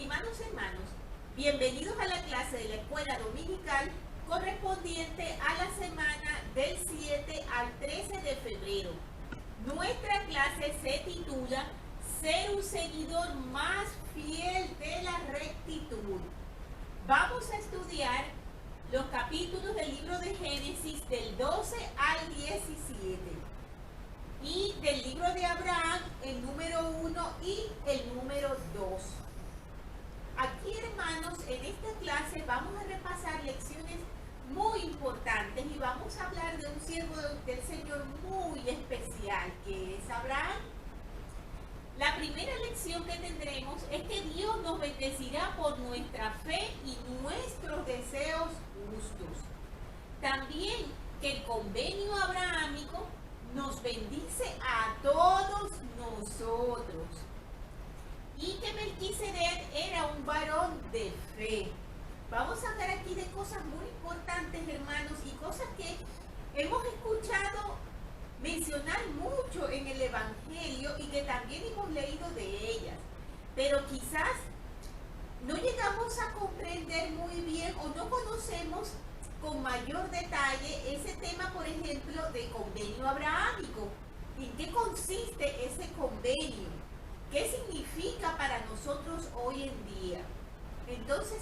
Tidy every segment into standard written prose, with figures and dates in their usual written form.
Estimados hermanos, bienvenidos a la clase de la escuela dominical correspondiente a la semana del 7 al 13 de febrero. Nuestra clase se titula Ser un seguidor más fiel de la rectitud. Vamos a estudiar los capítulos del libro de Génesis del 12 al 17 y del libro de Abraham el número 1 y el número 2. Aquí, hermanos, en esta clase vamos a repasar lecciones muy importantes y vamos a hablar de un siervo del Señor muy especial, que es Abraham. La primera lección que tendremos es que Dios nos bendecirá por nuestra fe y nuestros deseos justos. También que el convenio abrahámico nos bendice a todos nosotros. Y que Melquisedec era un varón de fe. Vamos a hablar aquí de cosas muy importantes, hermanos, y cosas que hemos escuchado mencionar mucho en el Evangelio y que también hemos leído de ellas. Pero quizás no llegamos a comprender muy bien o no conocemos con mayor detalle ese tema, por ejemplo, del convenio abrahámico. ¿En qué consiste ese convenio? ¿Qué significa para nosotros hoy en día? Entonces,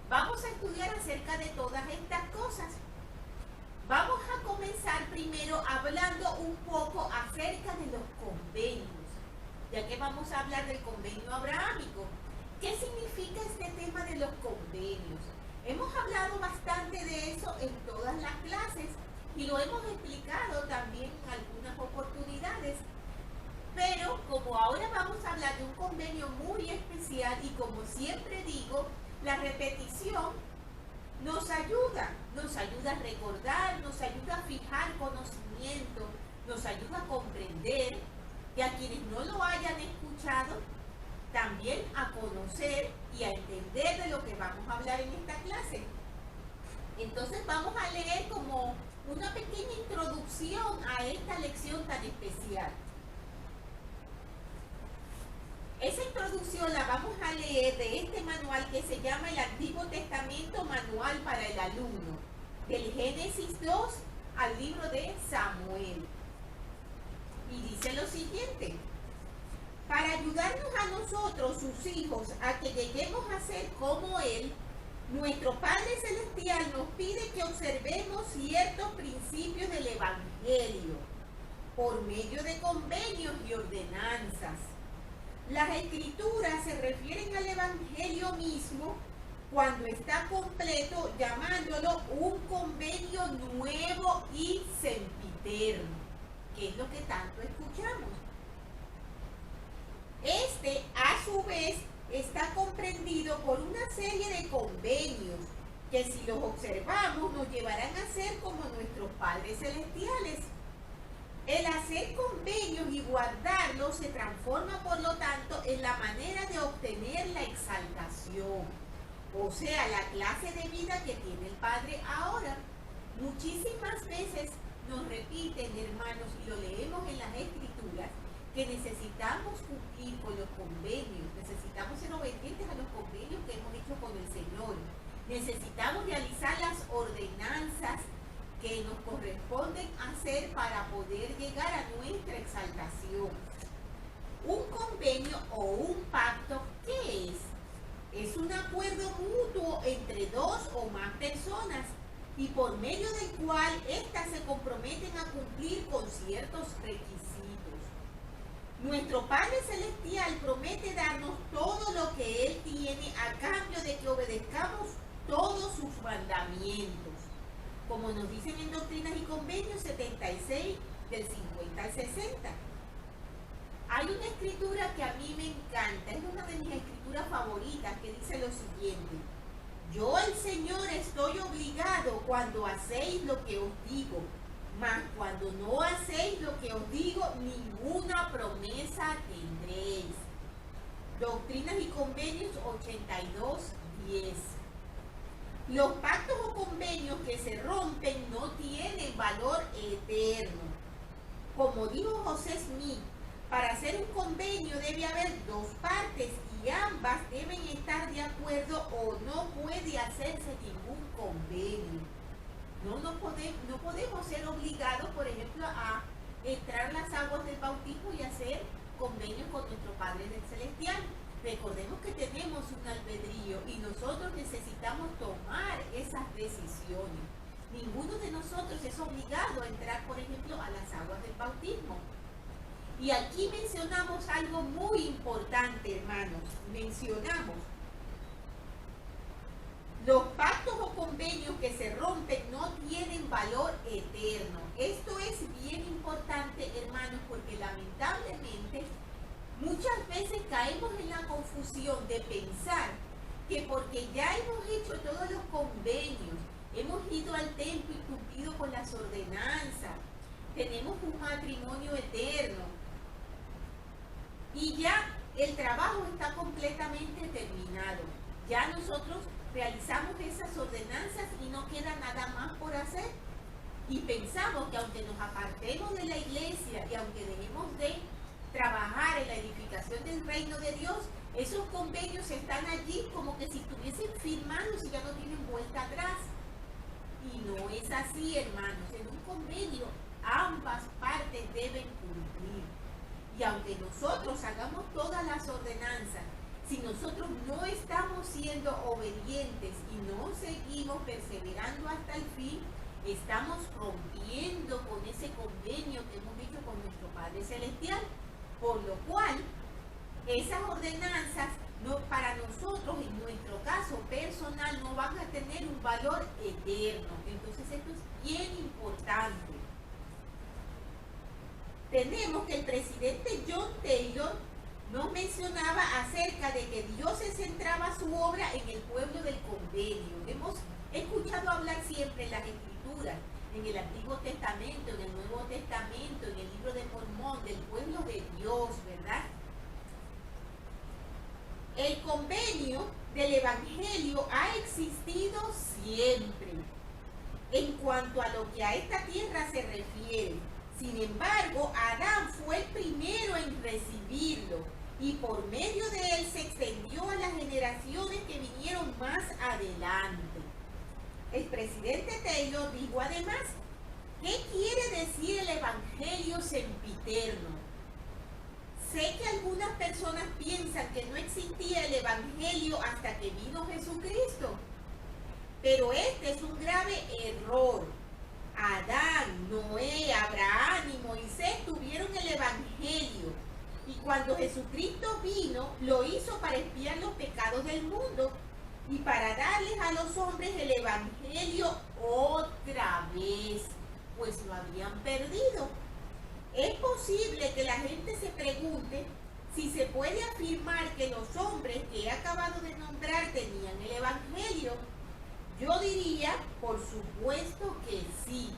vamos a estudiar acerca de todas estas cosas. Vamos a comenzar primero hablando un poco acerca de los convenios, ya que vamos a hablar del convenio abrahámico. ¿Qué significa este tema de los convenios? Hemos hablado bastante de eso en todas las clases y lo hemos explicado también en algunas oportunidades. Pero como ahora vamos a hablar de un convenio muy especial y como siempre digo, la repetición nos ayuda a recordar, nos ayuda a fijar conocimiento, nos ayuda a comprender, y a quienes no lo hayan escuchado, también a conocer y a entender de lo que vamos a hablar en esta clase. Entonces vamos a leer como una pequeña introducción a esta lección tan especial. Esa introducción la vamos a leer de este manual que se llama el Antiguo Testamento Manual para el Alumno, del Génesis 2 al libro de Samuel. Y dice lo siguiente: para ayudarnos a nosotros, sus hijos, a que lleguemos a ser como Él, nuestro Padre Celestial nos pide que observemos ciertos principios del Evangelio por medio de convenios y ordenanzas. Las Escrituras se refieren al Evangelio mismo cuando está completo, llamándolo un convenio nuevo y sempiterno, que es lo que tanto escuchamos. Este, a su vez, está comprendido por una serie de convenios que, si los observamos, nos llevarán a ser como nuestros padres celestiales. El hacer convenios y guardarlos se transforma, por lo tanto, en la manera de obtener la exaltación, o sea, la clase de vida que tiene el Padre ahora. Muchísimas veces nos repiten, hermanos, y lo leemos en las Escrituras, que necesitamos cumplir con los convenios, necesitamos ser obedientes a los convenios que hemos hecho con el Señor, necesitamos realizar las ordenanzas que nos corresponden hacer para poder llegar a nuestra exaltación. Un convenio o un pacto, ¿qué es? Es un acuerdo mutuo entre dos o más personas y por medio del cual éstas se comprometen a cumplir con ciertos requisitos. Nuestro Padre Celestial promete darnos todo lo que Él tiene a cambio de que obedezcamos todos sus mandamientos, como nos dicen en Doctrinas y Convenios 76, del 50 al 60. Hay una escritura que a mí me encanta, es una de mis escrituras favoritas, que dice lo siguiente: yo, el Señor, estoy obligado cuando hacéis lo que os digo, mas cuando no hacéis lo que os digo, ninguna promesa tendréis. Doctrinas y Convenios 82, 10. Los pactos o convenios que se rompen no tienen valor eterno. Como dijo José Smith, para hacer un convenio debe haber dos partes y y ambas deben estar de acuerdo o no puede hacerse ningún convenio. No podemos ser obligados, por ejemplo, a entrar las aguas del bautismo y hacer convenio con nuestro Padre del Celestial. Recordemos que tenemos un albedrío y nosotros necesitamos tomar esas decisiones. Ninguno de nosotros es obligado a entrar, por ejemplo, a las aguas del bautismo. Y aquí mencionamos algo muy importante, hermanos. Mencionamos los pactos o convenios que se rompen no tienen valor eterno. Esto es bien importante, hermanos, porque lamentablemente muchas veces caemos en la confusión de pensar que porque ya hemos hecho todos los convenios, hemos ido al templo y cumplido con las ordenanzas, tenemos un matrimonio eterno y ya el trabajo está completamente terminado. Ya nosotros realizamos esas ordenanzas y no queda nada más por hacer. Y pensamos que aunque nos apartemos de la iglesia y aunque dejemos de trabajar en la edificación del reino de Dios, esos convenios están allí como que si estuviesen firmados y ya no tienen vuelta atrás. Y no es así, hermanos. En un convenio ambas partes deben cumplir. Y aunque nosotros hagamos todas las ordenanzas, si nosotros no estamos siendo obedientes y no seguimos perseverando hasta el fin, estamos rompiendo con ese convenio que hemos hecho con nuestro Padre Celestial. Por lo cual, esas ordenanzas para nosotros, en nuestro caso personal, no van a tener un valor eterno. Entonces esto es bien importante. Tenemos que el presidente John Taylor nos mencionaba acerca de que Dios se centraba su obra en el pueblo del convenio. Hemos escuchado hablar siempre en las Escrituras, en el Antiguo Testamento, en el Nuevo Testamento, en el libro de Mormón, del pueblo de Dios, ¿verdad? El convenio del Evangelio ha existido siempre en cuanto a lo que a esta tierra se refiere. Sin embargo, Adán fue el primero en recibirlo y por medio de él se extendió a las generaciones que vinieron más adelante. El presidente Taylor dijo además, ¿qué quiere decir el Evangelio sempiterno? Sé que algunas personas piensan que no existía el Evangelio hasta que vino Jesucristo, pero este es un grave error. Adán, Noé, Abraham y Moisés tuvieron el Evangelio y cuando Jesucristo vino lo hizo para expiar los pecados del mundo y para darles a los hombres el Evangelio otra vez, pues lo habían perdido. Es posible que la gente se pregunte si se puede afirmar que los hombres que he acabado de nombrar tenían el Evangelio. Yo diría, por supuesto que sí.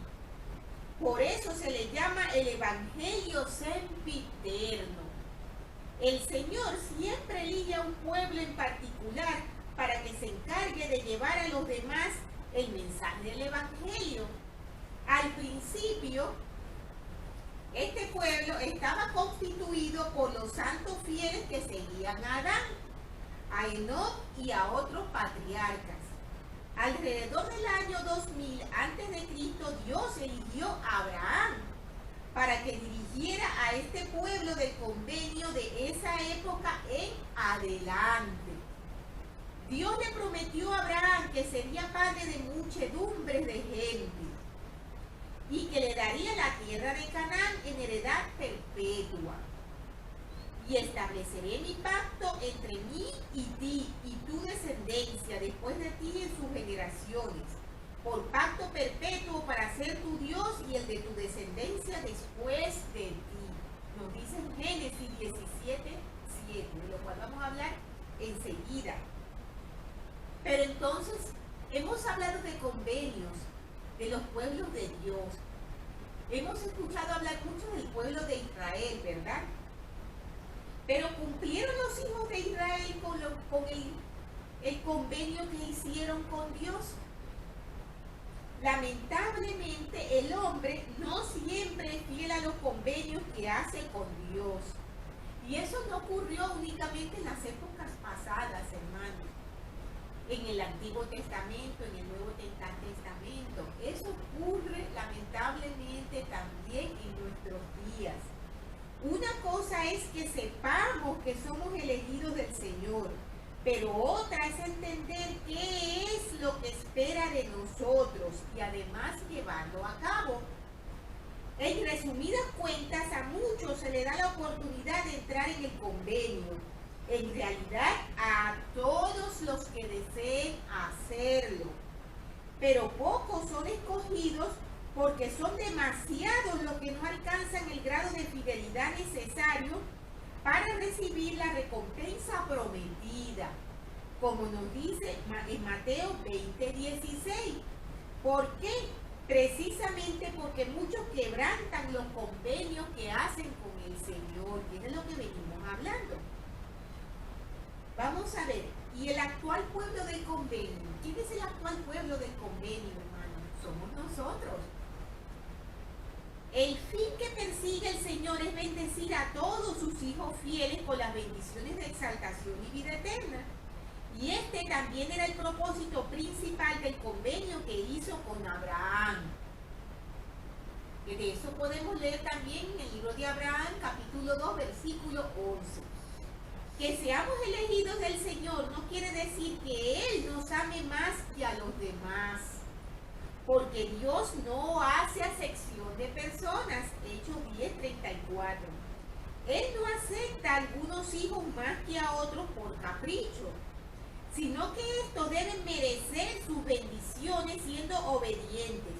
Por eso se le llama el Evangelio sempiterno. El Señor siempre elige a un pueblo en particular para que se encargue de llevar a los demás el mensaje del Evangelio. Al principio, este pueblo estaba constituido por los santos fieles que seguían a Adán, a Enoc y a otros patriarcas. Alrededor del año 2000 a.C., Dios eligió a Abraham para que dirigiera a este pueblo del convenio de esa época en adelante. Dios le prometió a Abraham que sería padre de muchedumbres de gente y que le daría la tierra de Canaán en heredad perpetua. Y estableceré mi pacto entre mí y ti y tu descendencia después de ti en sus generaciones, por pacto perpetuo para ser tu Dios y el de tu descendencia después de ti. Nos dice en Génesis 17:7, de lo cual vamos a hablar enseguida. Pero entonces, hemos hablado de convenios, de los pueblos de Dios. Hemos escuchado hablar mucho del pueblo de Israel, ¿verdad? Pero ¿cumplieron los hijos de Israel con el convenio que hicieron con Dios? Lamentablemente, el hombre no siempre es fiel a los convenios que hace con Dios. Y eso no ocurrió únicamente en las épocas pasadas, hermanos, en el Antiguo Testamento, en el Nuevo Testamento. Eso ocurre lamentablemente también en nuestros días. Una cosa es que sepamos que somos elegidos del Señor, pero otra es entender qué es lo que espera de nosotros y además llevarlo a cabo. En resumidas cuentas, a muchos se le da la oportunidad de entrar en el convenio. En realidad, a todos los que deseen hacerlo. Pero pocos son escogidos porque son demasiados los que no alcanzan el grado de fidelidad necesario para recibir la recompensa prometida. Como nos dice en Mateo 20:16. ¿Por qué? Precisamente porque muchos quebrantan los convenios que hacen con el Señor, que es lo que venimos hablando. Vamos a ver, ¿y el actual pueblo del convenio? ¿Quién es el actual pueblo del convenio, hermano? Somos nosotros. El fin que persigue el Señor es bendecir a todos sus hijos fieles con las bendiciones de exaltación y vida eterna. Y este también era el propósito principal del convenio que hizo con Abraham. Y de eso podemos leer también en el libro de Abraham, capítulo 2, versículo 11. Que seamos elegidos del Señor no quiere decir que Él nos ame más que a los demás. Porque Dios no hace acepción de personas. Hechos 10:34. Él no acepta a algunos hijos más que a otros por capricho, sino que estos deben merecer sus bendiciones siendo obedientes,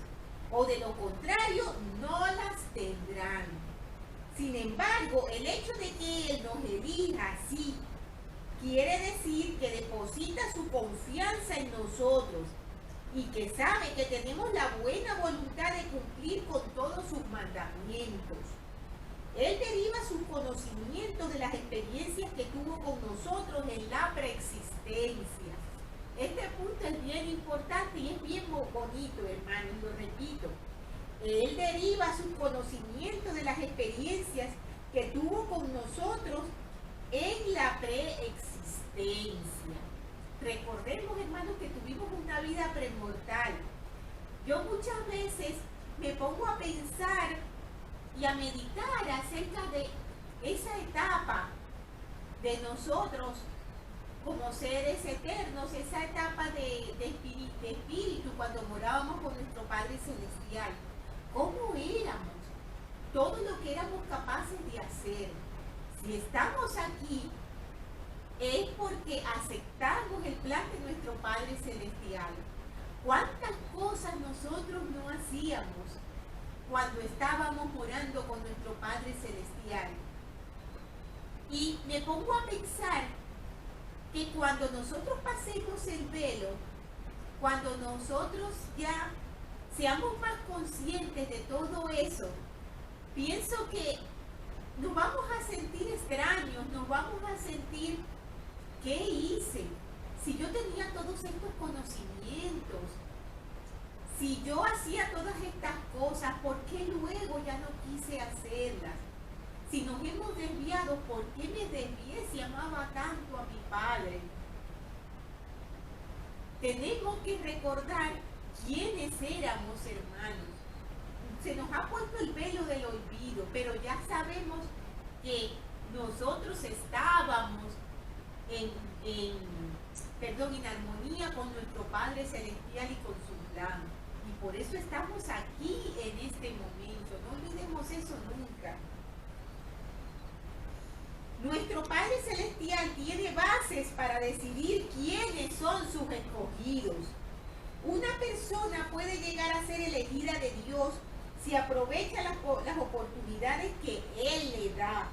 o de lo contrario no las tendrán. Sin embargo, el hecho de que Él nos elija así quiere decir que deposita su confianza en nosotros y que sabe que tenemos la buena voluntad de cumplir con todos sus mandamientos. Él deriva sus conocimientos de las experiencias que tuvo con nosotros en la preexistencia. Este punto es bien importante y es bien bonito, hermano, y lo repito. Él deriva sus conocimientos de las experiencias que tuvo con nosotros en la preexistencia. Recordemos, hermanos, que tuvimos una vida premortal. Yo muchas veces me pongo a pensar y a meditar acerca de esa etapa de nosotros como seres eternos, esa etapa de espíritu cuando morábamos con nuestro Padre Celestial. ¿Cómo éramos? Todo lo que éramos capaces de hacer. Si estamos aquí, es porque aceptamos el plan de nuestro Padre Celestial. ¿Cuántas cosas nosotros no hacíamos cuando estábamos morando con nuestro Padre Celestial? Y me pongo a pensar que cuando nosotros pasemos el velo, cuando nosotros ya seamos más conscientes de todo eso, pienso que nos vamos a sentir extraños, nos vamos a sentir, ¿qué hice? Si yo tenía todos estos conocimientos, si yo hacía todas estas cosas, ¿por qué luego ya no quise hacerlas? Si nos hemos desviado, ¿por qué me desvié si amaba tanto a mi Padre? Tenemos que recordar quiénes éramos, hermanos. Se nos ha puesto el velo del olvido, pero ya sabemos que nosotros estábamos en armonía con nuestro Padre Celestial y con su plan. Y por eso estamos aquí en este momento. No olvidemos eso nunca. Nuestro Padre Celestial tiene bases para decidir quiénes son sus escogidos. Una persona puede llegar a ser elegida de Dios si aprovecha las oportunidades que Él le da.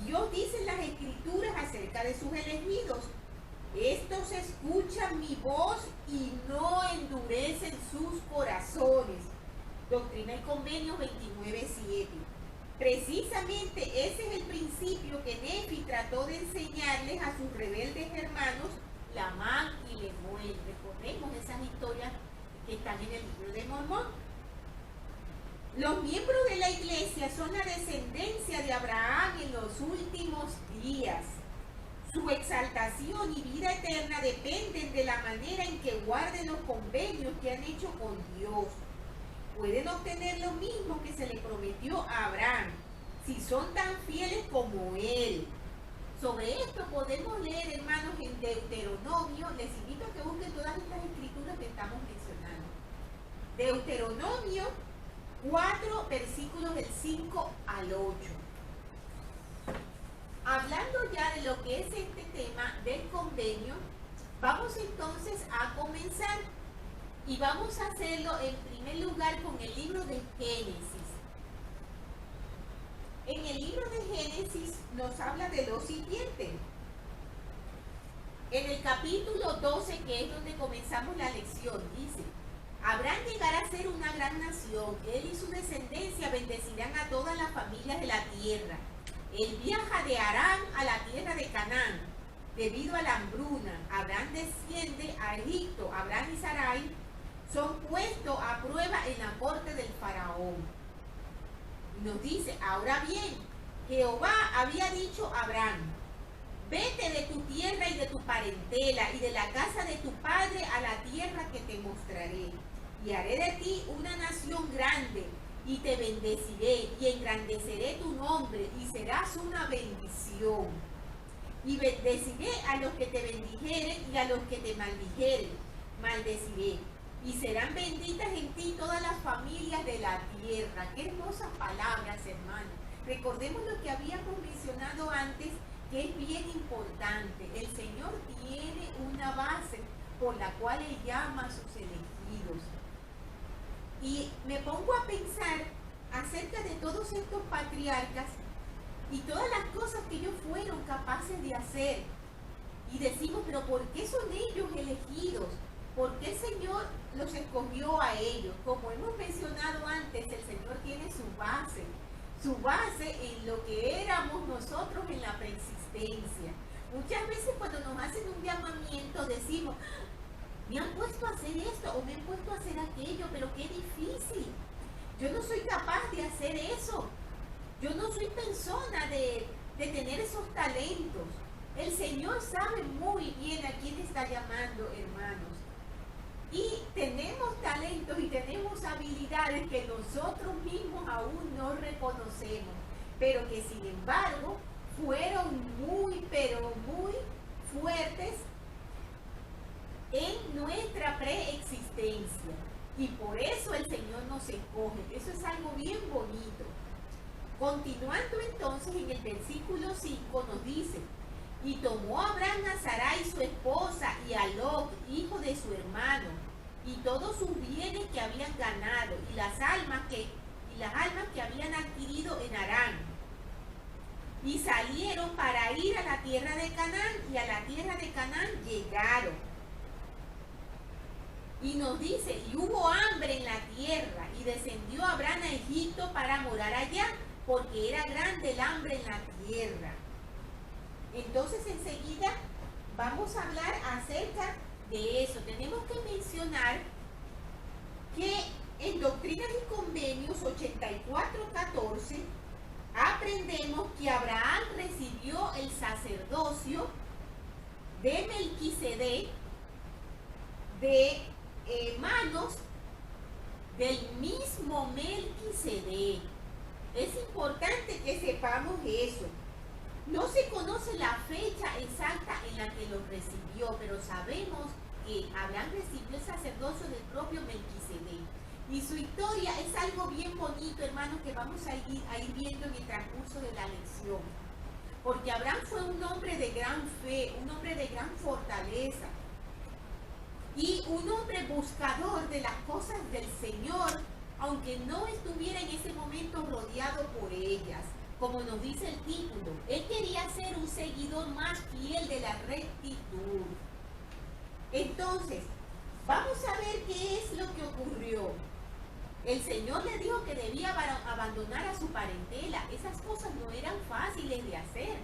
Dios dice en las Escrituras acerca de sus elegidos: estos escuchan mi voz y no endurecen sus corazones. Doctrina y Convenios 29:7. Precisamente ese es el principio que Nefi trató de enseñarles a sus rebeldes hermanos Lamán y Lemuel. Recordemos esas historias que están en el libro de Mormón. Los miembros de la iglesia son la descendencia de Abraham en los últimos días. Su exaltación y vida eterna dependen de la manera en que guarden los convenios que han hecho con Dios. Pueden obtener lo mismo que se le prometió a Abraham, si son tan fieles como él. Sobre esto podemos leer, hermanos, en Deuteronomio. Les invito a que busquen todas estas escrituras que estamos mencionando. Deuteronomio 4, versículos del 5 al 8. Hablando ya de lo que es este tema del convenio, vamos entonces a comenzar. Y vamos a hacerlo en primer lugar con el libro de Génesis. En el libro de Génesis nos habla de lo siguiente. En el capítulo 12, que es donde comenzamos la lección, dice: Abraham llegará a ser una gran nación, él y su descendencia bendecirán a todas las familias de la tierra. Él viaja de Harán a la tierra de Canaán, debido a la hambruna. Abraham desciende a Egipto. Abraham y Sarai son puestos a prueba en la corte del faraón. Nos dice: ahora bien, Jehová había dicho a Abraham: vete de tu tierra y de tu parentela y de la casa de tu padre a la tierra que te mostraré, y haré de ti una nación grande, y te bendeciré, y engrandeceré tu nombre, y serás una bendición. Y bendeciré a los que te bendijeren, y a los que te maldijeren, maldeciré. Y serán benditas en ti todas las familias de la tierra. Qué hermosas palabras, hermanos. Recordemos lo que habíamos mencionado antes, que es bien importante. El Señor tiene una base por la cual Él llama a sus elegidos. Y me pongo a pensar acerca de todos estos patriarcas y todas las cosas que ellos fueron capaces de hacer. Y decimos: pero ¿por qué son ellos elegidos? ¿Por qué el Señor los escogió a ellos? Como hemos mencionado antes, el Señor tiene su base en lo que éramos nosotros en la preexistencia. Muchas veces cuando nos hacen un llamamiento decimos: me han puesto a hacer esto o me han puesto a hacer aquello, pero qué difícil. Yo no soy capaz de hacer eso. Yo no soy persona de tener esos talentos. El Señor sabe muy bien a quién está llamando, hermanos. Y tenemos talentos y tenemos habilidades que nosotros mismos aún no reconocemos, pero que sin embargo fueron muy, pero muy fuertes en nuestra preexistencia. Y por eso el Señor nos escoge. Eso es algo bien bonito. Continuando entonces en el versículo 5 nos dice: y tomó Abraham a Sarai su esposa y a Lot, hijo de su hermano, y todos sus bienes que habían ganado, y las almas que habían adquirido en Harán. Y salieron para ir a la tierra de Canaán, y a la tierra de Canaán llegaron. Y nos dice: y hubo hambre en la tierra, y descendió Abraham a Egipto para morar allá, porque era grande el hambre en la tierra. Entonces enseguida vamos a hablar acerca de eso. Tenemos que mencionar que en Doctrinas y Convenios 84:14 aprendemos que Abraham recibió el sacerdocio de Melquisedec de manos del mismo Melquisedec. Es importante que sepamos eso. No se conoce la fecha exacta en la que lo recibió, pero sabemos que Abraham recibió el sacerdocio del propio Melquisedec. Y su historia es algo bien bonito, hermanos, que vamos a ir viendo en el transcurso de la lección. Porque Abraham fue un hombre de gran fe, un hombre de gran fortaleza. Y un hombre buscador de las cosas del Señor, aunque no estuviera en ese momento rodeado por ellas. Como nos dice el título, él quería ser un seguidor más fiel de la rectitud. Entonces, vamos a ver qué es lo que ocurrió. El Señor le dijo que debía abandonar a su parentela. Esas cosas no eran fáciles de hacer.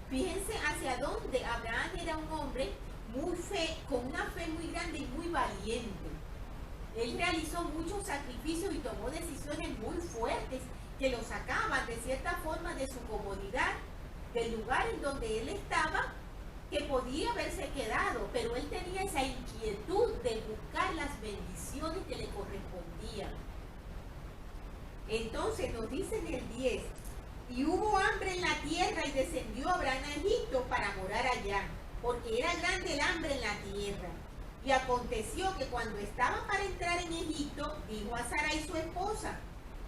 Fíjense hacia dónde Abraham era un hombre con una fe muy grande y muy valiente. Él realizó muchos sacrificios y tomó decisiones muy fuertes que lo sacaban de cierta forma de su comodidad, del lugar en donde él estaba, que podía haberse quedado, pero él tenía esa inquietud de buscar las bendiciones que le correspondían. Entonces nos dice en el 10, y hubo hambre en la tierra y descendió Abraham a Egipto para morar allá, porque era grande el hambre en la tierra. Y aconteció que cuando estaban para entrar en Egipto, dijo a Sarai su esposa,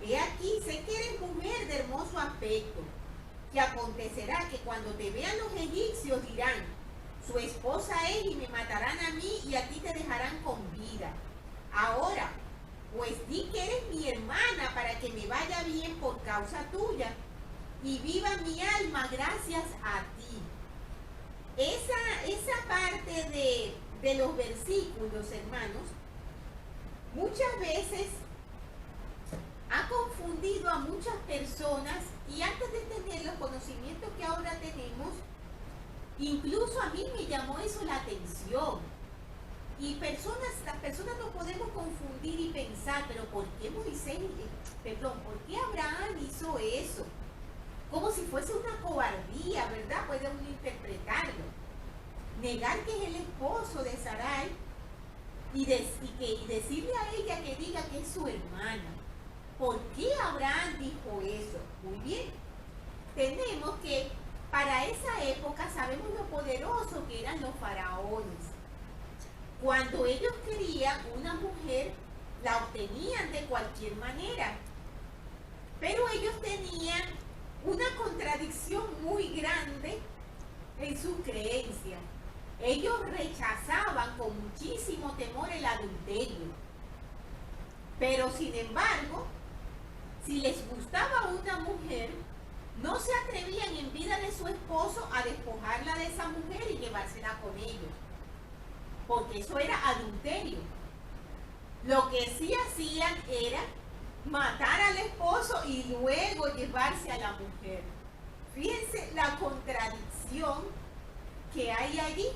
he aquí, sé que eres mujer de hermoso aspecto, que acontecerá que cuando te vean los egipcios dirán, su esposa es y me matarán a mí y a ti te dejarán con vida. Ahora, pues di que eres mi hermana para que me vaya bien por causa tuya y viva mi alma gracias a ti. Esa parte de los versículos, hermanos, muchas veces ha confundido a muchas personas y antes de tener los conocimientos que ahora tenemos, incluso a mí me llamó eso la atención. Y las personas nos podemos confundir y pensar, pero ¿por qué ¿por qué Abraham hizo eso? Como si fuese una cobardía, ¿verdad? Puede uno interpretarlo. Negar que es el esposo de Sarai y decirle a ella que diga que es su hermana. ¿Por qué Abraham dijo eso? Muy bien. Tenemos que, para esa época, sabemos lo poderoso que eran los faraones. Cuando ellos querían una mujer, la obtenían de cualquier manera. Pero ellos tenían una contradicción muy grande en su creencia. Ellos rechazaban con muchísimo temor el adulterio. Pero sin embargo, si les gustaba una mujer, no se atrevían en vida de su esposo a despojarla de esa mujer y llevársela con ellos, porque eso era adulterio. Lo que sí hacían era matar al esposo y luego llevarse a la mujer. Fíjense la contradicción que hay allí.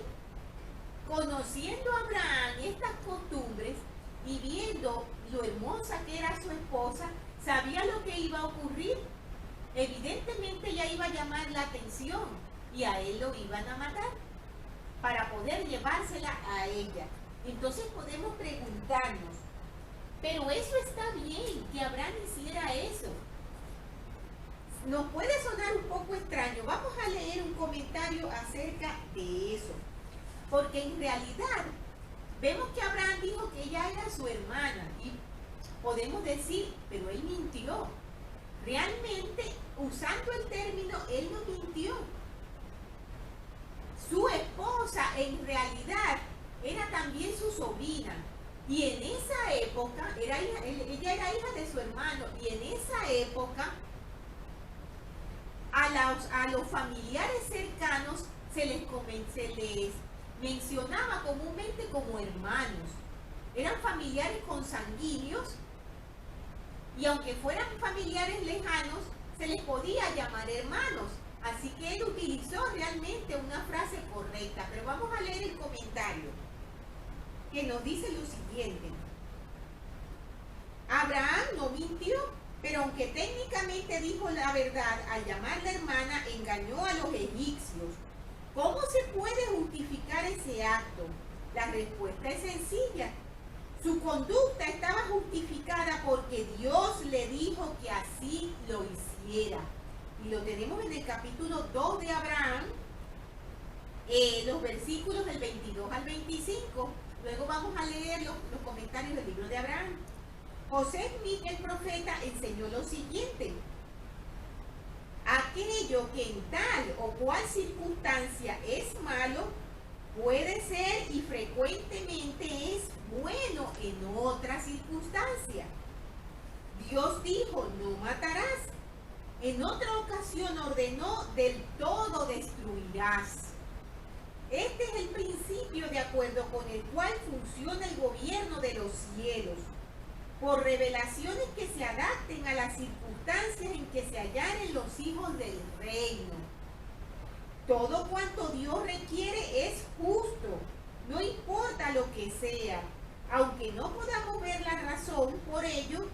Conociendo a Abraham estas costumbres y viendo lo hermosa que era su esposa, sabía lo que iba a ocurrir. Evidentemente ella iba a llamar la atención y a él lo iban a matar para poder llevársela a ella. Entonces podemos preguntarnos, pero eso está bien, que Abraham hiciera eso. Nos puede sonar un poco extraño. Vamos a leer un comentario acerca de eso. Porque en realidad vemos que Abraham dijo que ella era su hermana. Y podemos decir, pero él mintió. Realmente, usando el término, él no mintió. Su esposa en realidad era también su sobrina. Y en esa época, ella era hija de su hermano. Y en esa época, a los familiares cercanos se les mencionaba comúnmente como hermanos. Eran familiares consanguíneos y aunque fueran familiares lejanos, se les podía llamar hermanos. Así que él utilizó realmente una frase correcta. Pero vamos a leer el comentario que nos dice lo siguiente. Abraham no mintió, pero aunque técnicamente dijo la verdad al llamarla hermana, engañó a los egipcios. ¿Cómo se puede justificar ese acto? La respuesta es sencilla. Su conducta estaba justificada porque Dios le dijo que así lo hiciera. Y lo tenemos en el capítulo 2 de Abraham, los versículos del 22 al 25. Luego vamos a leer los comentarios del libro de Abraham. José Smith, el profeta, enseñó lo siguiente. Aquello que en tal o cual circunstancia es malo, puede ser y frecuentemente es bueno en otra circunstancia. Dios dijo, no matarás. En otra ocasión ordenó, del todo destruirás. Este es el principio de acuerdo con el cual funciona el gobierno de los cielos, por revelaciones que se adapten a las circunstancias en que se hallaren los hijos del reino. Todo cuanto Dios requiere es justo, no importa lo que sea, aunque no podamos ver la razón por ello,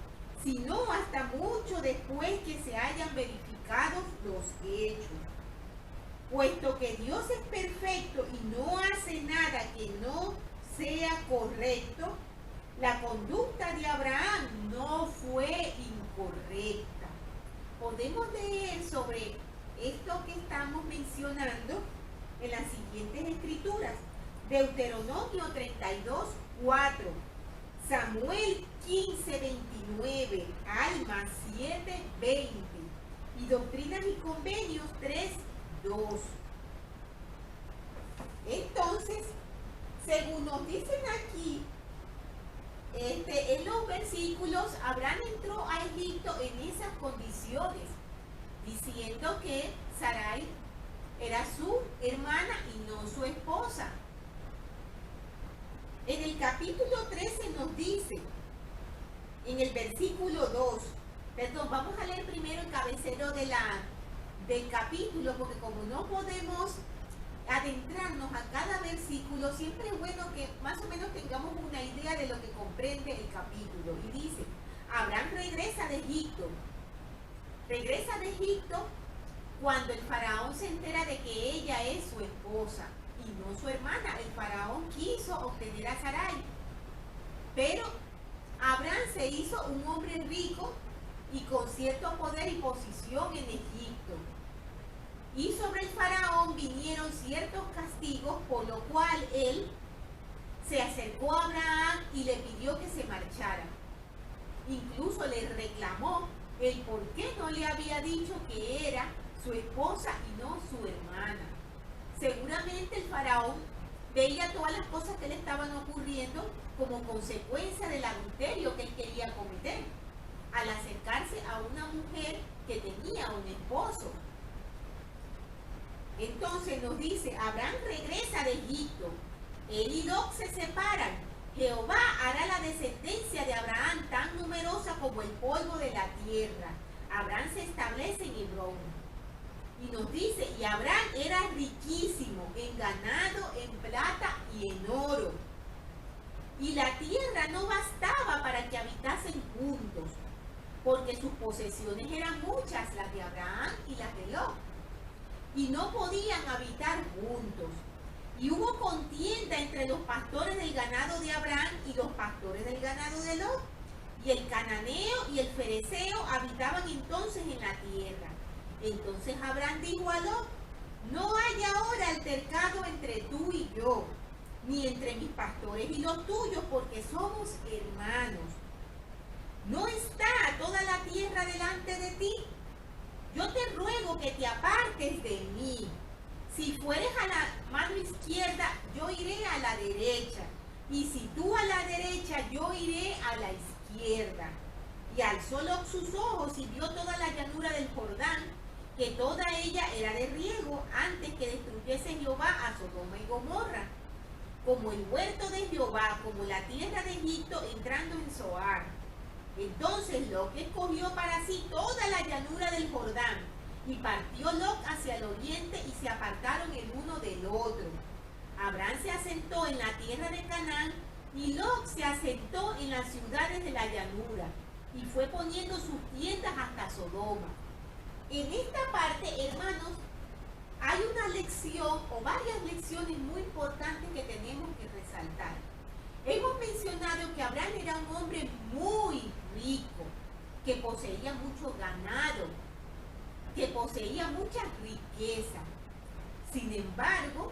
sino hasta mucho después que se hayan verificado los hechos. Puesto que Dios es perfecto y no hace nada que no sea correcto, la conducta de Abraham no fue incorrecta. Podemos leer sobre esto que estamos mencionando en las siguientes escrituras. Deuteronomio 32, 4, Samuel 15, 29, Alma 7, 20 y Doctrinas y Convenios 3, 2. Entonces, según nos dicen aquí, en los versículos, Abraham entró a Egipto en esas condiciones, diciendo que Sarai era su hermana y no su esposa. En el capítulo 13 nos dice, en el versículo 2, perdón, vamos a leer primero el cabecero del capítulo, porque como no podemos adentrarnos a cada versículo, siempre es bueno que más o menos tengamos una idea de lo que comprende el capítulo. Y dice, Abraham regresa de Egipto. Regresa de Egipto cuando el faraón se entera de que ella es su esposa y no su hermana. El faraón quiso obtener a Sarai, pero Abraham se hizo un hombre rico y con cierto poder y posición en Egipto. Y sobre el faraón vinieron ciertos castigos, por lo cual él se acercó a Abraham y le pidió que se marchara. Incluso le reclamó el por qué no le había dicho que era su esposa y no su hermana. Seguramente el faraón veía todas las cosas que le estaban ocurriendo como consecuencia del adulterio que él quería cometer al acercarse a una mujer que tenía un esposo. Entonces nos dice, Abraham regresa de Egipto, él y Lot se separan. Jehová hará la descendencia de Abraham tan numerosa como el polvo de la tierra. Abraham se establece en Hebrón. Y nos dice, y Abraham era riquísimo en ganado, en plata y en oro. Y la tierra no bastaba para que habitasen juntos, porque sus posesiones eran muchas, las de Abraham y las de Lot, y no podían habitar juntos. Y hubo contienda entre los pastores del ganado de Abraham y los pastores del ganado de Lot. Y el cananeo y el fereceo habitaban entonces en la tierra. Entonces Abraham dijo a Lot, no hay ahora altercado entre tú y yo, ni entre mis pastores y los tuyos, porque somos hermanos. ¿No está toda la tierra delante de ti? Yo te ruego que te apartes de mí. Si fueres a la mano izquierda, yo iré a la derecha. Y si tú a la derecha, yo iré a la izquierda. Y alzó Lot sus ojos y vio toda la llanura del Jordán, que toda ella era de riego, antes que destruyese Jehová a Sodoma y Gomorra, como el huerto de Jehová, como la tierra de Egipto entrando en Zoar. Entonces Lot escogió para sí toda la llanura del Jordán, y partió Lot hacia el oriente, y se apartaron el uno del otro. Abraham se asentó en la tierra de Canaán, y Lot se asentó en las ciudades de la llanura, y fue poniendo sus tiendas hasta Sodoma. En esta parte, hermanos, hay una lección o varias lecciones muy importantes que tenemos que resaltar. Hemos mencionado que Abraham era un hombre muy rico, que poseía mucho ganado, que poseía mucha riqueza. Sin embargo,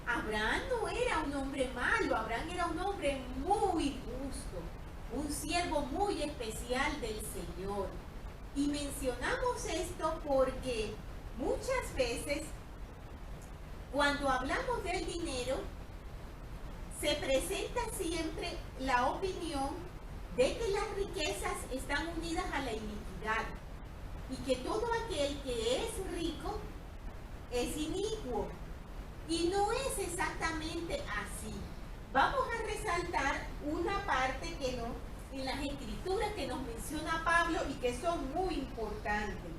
Abraham no era un hombre malo, Abraham era un hombre muy justo, un siervo muy especial del Señor. Y mencionamos esto porque muchas veces, cuando hablamos del dinero, se presenta siempre la opinión de que las riquezas están unidas a la iniquidad y que todo aquel que es rico es inicuo. Y no es exactamente así. Vamos a resaltar una parte que en las escrituras que nos menciona Pablo y que son muy importantes.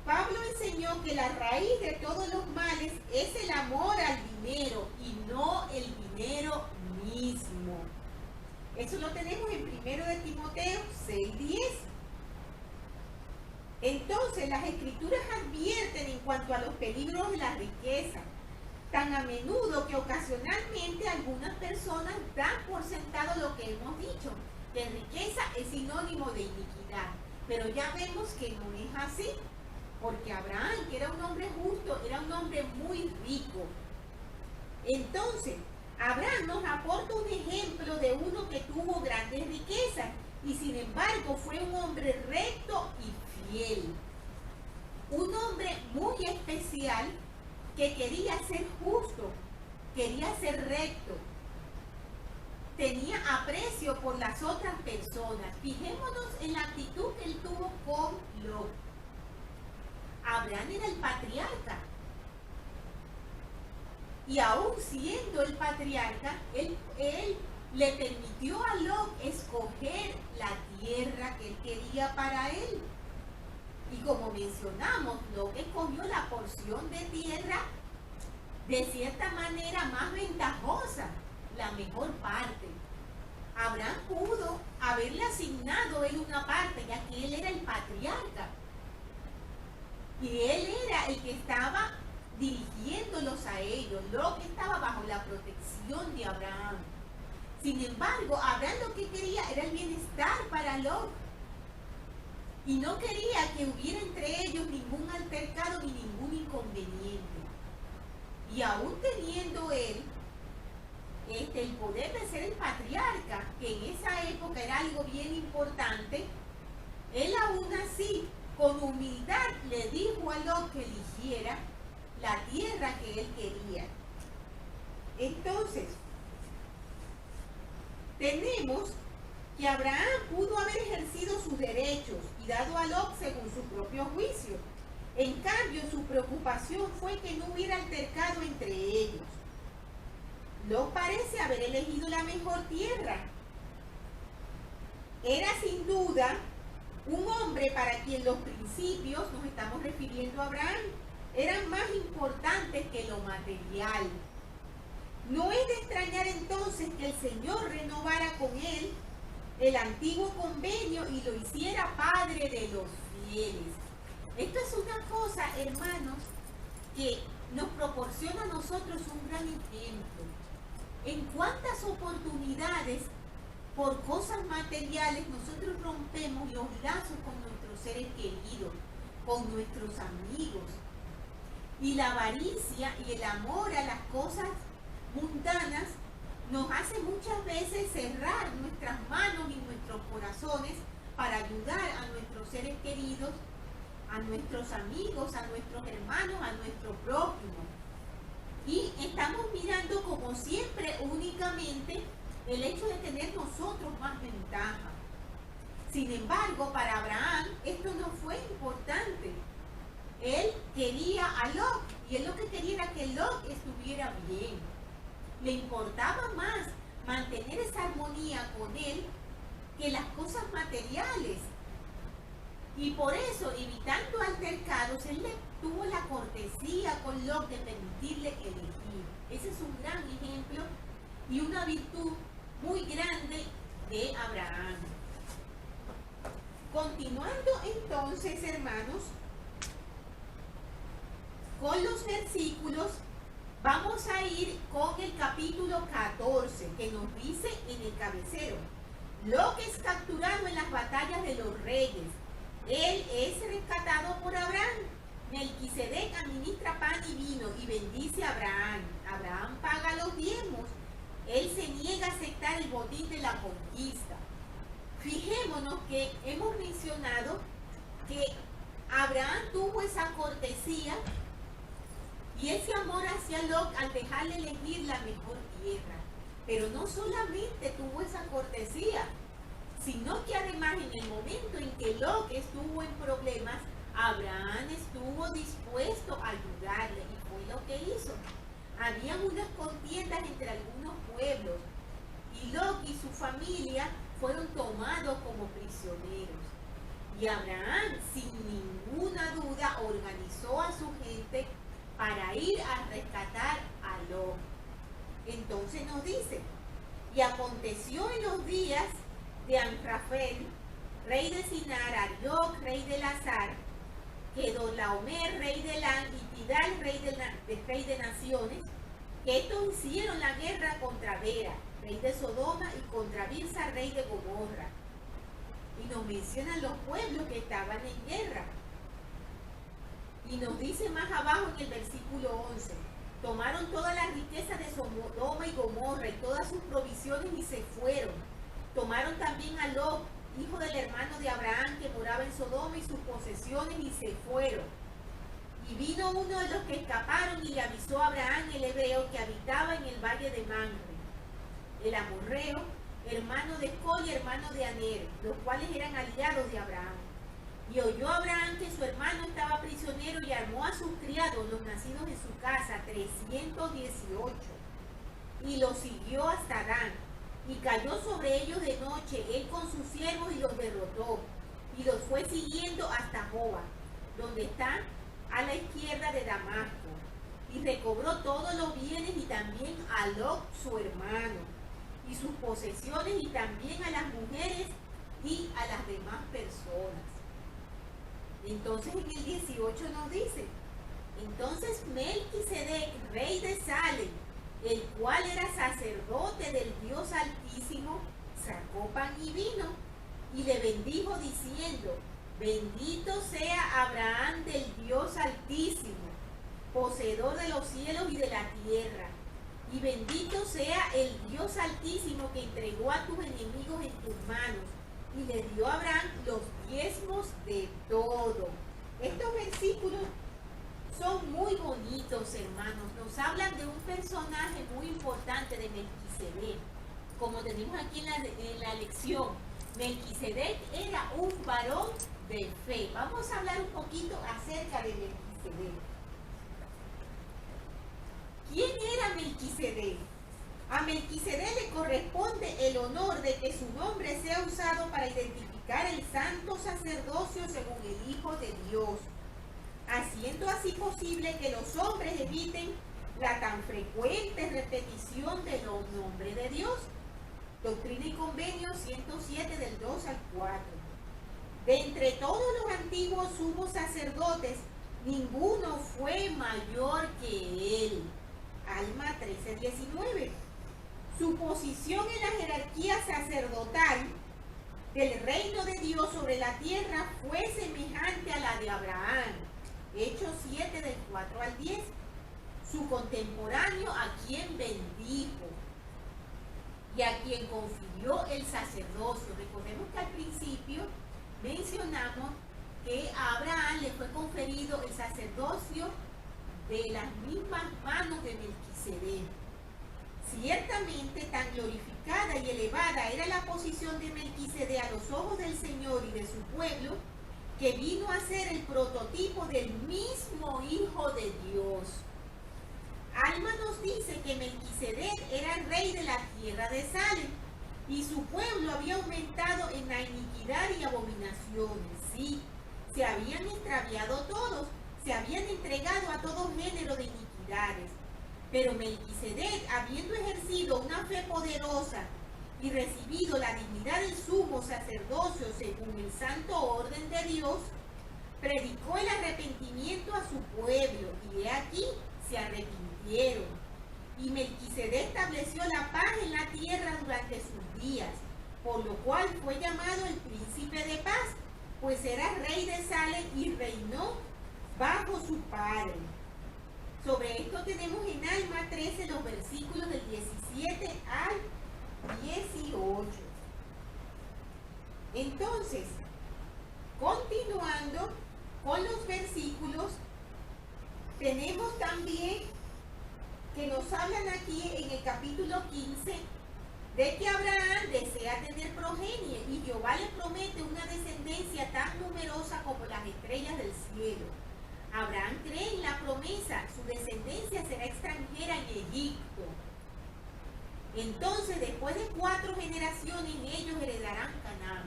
Pablo enseñó que la raíz de todos los males es el amor al dinero y no el dinero mismo. Eso lo tenemos en 1 de Timoteo 6:10. Entonces, las Escrituras advierten en cuanto a los peligros de la riqueza, tan a menudo que ocasionalmente algunas personas dan por sentado lo que hemos dicho, que riqueza es sinónimo de iniquidad. Pero ya vemos que no es así, porque Abraham, que era un hombre justo, era un hombre muy rico. Entonces, Abraham nos aporta un ejemplo de uno que tuvo grandes riquezas y sin embargo fue un hombre recto y fiel. Un hombre muy especial que quería ser justo, quería ser recto, tenía aprecio por las otras personas. Fijémonos en la actitud que él tuvo con Lot. Abraham era el patriarca. Y aún siendo el patriarca, él le permitió a Lot escoger la tierra que él quería para él. Y como mencionamos, Lot escogió la porción de tierra de cierta manera más ventajosa, la mejor parte. Abraham pudo haberle asignado él una parte, ya que él era el patriarca. Y él era el que estaba dirigiéndolos a ellos. Lot estaba bajo la protección de Abraham. Sin embargo, Abraham lo que quería era el bienestar para Lot. Y no quería que hubiera entre ellos ningún altercado ni ningún inconveniente. Y aún teniendo él el poder de ser el patriarca, que en esa época era algo bien importante, él aún así, con humildad, le dijo a Lot que eligiera la tierra que él quería. Entonces, tenemos que Abraham pudo haber ejercido sus derechos y dado a Lot según su propio juicio. En cambio, su preocupación fue que no hubiera altercado entre ellos. Lot parece haber elegido la mejor tierra. Era sin duda un hombre para quien los principios, nos estamos refiriendo a Abraham, eran más importantes que lo material. No es de extrañar entonces que el Señor renovara con él el antiguo convenio y lo hiciera padre de los fieles. Esto es una cosa, hermanos, que nos proporciona a nosotros un gran ejemplo. En cuántas oportunidades por cosas materiales nosotros rompemos los lazos con nuestros seres queridos, con nuestros amigos. Y la avaricia y el amor a las cosas mundanas nos hace muchas veces cerrar nuestras manos y nuestros corazones para ayudar a nuestros seres queridos, a nuestros amigos, a nuestros hermanos, a nuestro prójimo. Y estamos mirando como siempre únicamente el hecho de tener nosotros más ventaja. Sin embargo, para Abraham esto no fue importante. Él quería a Lot y él lo que quería era que Lot estuviera bien. Le importaba más mantener esa armonía con él que las cosas materiales. Y por eso, evitando altercados, él le tuvo la cortesía con Lot de permitirle elegir. Ese es un gran ejemplo y una virtud muy grande de Abraham. Continuando entonces, hermanos, con los versículos, vamos a ir con el capítulo 14, que nos dice en el cabecero: Lot es capturado en las batallas de los reyes. Él es rescatado por Abraham. Melquisedec administra pan y vino y bendice a Abraham. Abraham paga los diezmos. Él se niega a aceptar el botín de la conquista. Fijémonos que hemos mencionado que Abraham tuvo esa cortesía y ese amor hacia Lot al dejarle elegir la mejor tierra. Pero no solamente tuvo esa cortesía, sino que además en el momento en que Lot estuvo en problemas, Abraham estuvo dispuesto a ayudarle y fue lo que hizo. Habían unas contiendas entre algunos pueblos y Lot y su familia fueron tomados como prisioneros. Y Abraham, sin ninguna duda, organizó a su gente para ir a rescatar a Lot. Entonces nos dice: Y aconteció en los días de Amrafel, rey de Sinar, Arioc, rey de Lazar, que Dolaomer, rey de Elam, y Tidal, rey de naciones, que estos hicieron la guerra contra Bera, rey de Sodoma, y contra Birsa, rey de Gomorra. Y nos mencionan los pueblos que estaban en guerra. Y nos dice más abajo en el versículo 11, tomaron toda la riqueza de Sodoma y Gomorra y todas sus provisiones y se fueron. Tomaron también a Lot, hijo del hermano de Abraham, que moraba en Sodoma, y sus posesiones y se fueron. Y vino uno de los que escaparon y le avisó a Abraham, el hebreo, que habitaba en el valle de Mamre, el amorreo, hermano de Escol y hermano de Aner, los cuales eran aliados de Abraham. Y oyó Abraham que su hermano estaba prisionero y armó a sus criados, los nacidos en su casa, 318, y los siguió hasta Dan, y cayó sobre ellos de noche, él con sus siervos, y los derrotó, y los fue siguiendo hasta Joba, donde está a la izquierda de Damasco, y recobró todos los bienes, y también a Lot su hermano, y sus posesiones, y también a las mujeres y a las demás personas. Entonces en el 18 nos dice, entonces Melquisedec, rey de Salem, el cual era sacerdote del Dios Altísimo, sacó pan y vino, y le bendijo diciendo, bendito sea Abraham del Dios Altísimo, poseedor de los cielos y de la tierra, y bendito sea el Dios Altísimo que entregó a tus enemigos en tus manos, y le dio a Abraham los diezmos de todo. Estos versículos son muy bonitos, hermanos. Nos hablan de un personaje muy importante de Melquisedec. Como tenemos aquí en la lección, Melquisedec era un varón de fe. Vamos a hablar un poquito acerca de Melquisedec. ¿Quién era Melquisedec? A Melquisedec le corresponde el honor de que su nombre sea usado para identificar el santo sacerdocio según el Hijo de Dios, haciendo así posible que los hombres eviten la tan frecuente repetición de los nombres de Dios. Doctrina y Convenio 107 del 2 al 4. De entre todos los antiguos sumos sacerdotes, ninguno fue mayor que él. Alma 13:19. Su posición en la jerarquía sacerdotal del reino de Dios sobre la tierra fue semejante a la de Abraham. Hechos 7 del 4 al 10. Su contemporáneo, a quien bendijo y a quien confirió el sacerdocio. Recordemos que al principio mencionamos que a Abraham le fue conferido el sacerdocio de las mismas manos de Melquisedec. Ciertamente tan glorificada y elevada era la posición de Melquisedec a los ojos del Señor y de su pueblo, que vino a ser el prototipo del mismo Hijo de Dios. Alma nos dice que Melquisedec era el rey de la tierra de Salem, y su pueblo había aumentado en la iniquidad y abominaciones. Sí, se habían extraviado todos, se habían entregado a todo género de iniquidades. Pero Melquisedec, habiendo ejercido una fe poderosa y recibido la dignidad del sumo sacerdocio según el santo orden de Dios, predicó el arrepentimiento a su pueblo, y he aquí, se arrepintieron. Y Melquisedec estableció la paz en la tierra durante sus días, por lo cual fue llamado el príncipe de paz, pues era rey de Salem y reinó bajo su padre. Sobre esto tenemos en Alma 13 los versículos del 17 al 18. Entonces, continuando con los versículos, tenemos también que nos hablan aquí en el capítulo 15 de que Abraham desea tener progenie y Jehová le promete una descendencia tan numerosa como las estrellas del cielo. Abraham cree en la promesa, su descendencia será extranjera en Egipto. Entonces, después de 4 generaciones, ellos heredarán Canaán.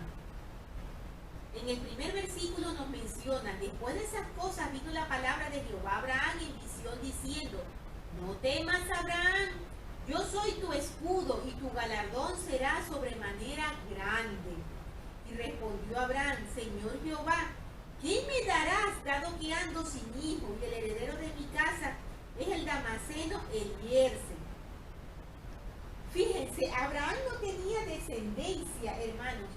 En el primer versículo nos menciona, después de esas cosas vino la palabra de Jehová a Abraham en visión diciendo, no temas, Abraham, yo soy tu escudo escudo y tu galardón será sobremanera grande. Y respondió Abraham, Señor Jehová, ¿qué me darás dado que ando sin hijo y el heredero de mi casa es el Damaseno Eliezer? Fíjense, Abraham no tenía descendencia, hermanos.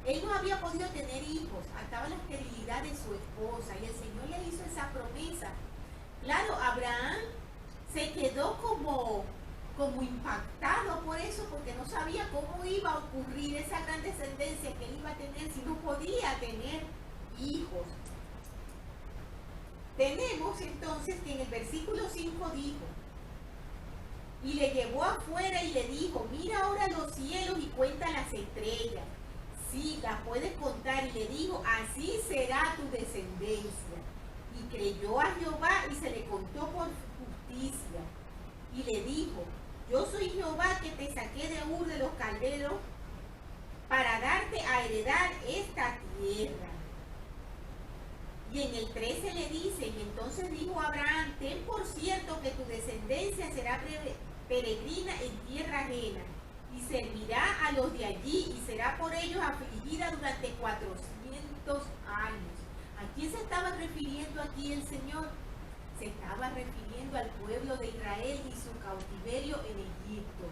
Él no había podido tener hijos, estaba la esterilidad de su esposa y el Señor le hizo esa promesa. Claro, Abraham se quedó como impactado por eso, porque no sabía cómo iba a ocurrir esa gran descendencia que él iba a tener si no podía tener hijos. Tenemos entonces que en el versículo 5 dijo, y le llevó afuera y le dijo, mira ahora los cielos y cuenta las estrellas, sí, las puedes contar, y le dijo, así será tu descendencia. Y creyó a Jehová y se le contó por justicia. Y le dijo, yo soy Jehová que te saqué de Ur de los Calderos para darte a heredar esta tierra. Y en el 13 le dice, y entonces dijo Abraham, ten por cierto que tu descendencia será peregrina en tierra ajena, y servirá a los de allí, y será por ellos afligida durante 400 años. ¿A quién se estaba refiriendo aquí el Señor? Se estaba refiriendo al pueblo de Israel y su cautiverio en Egipto.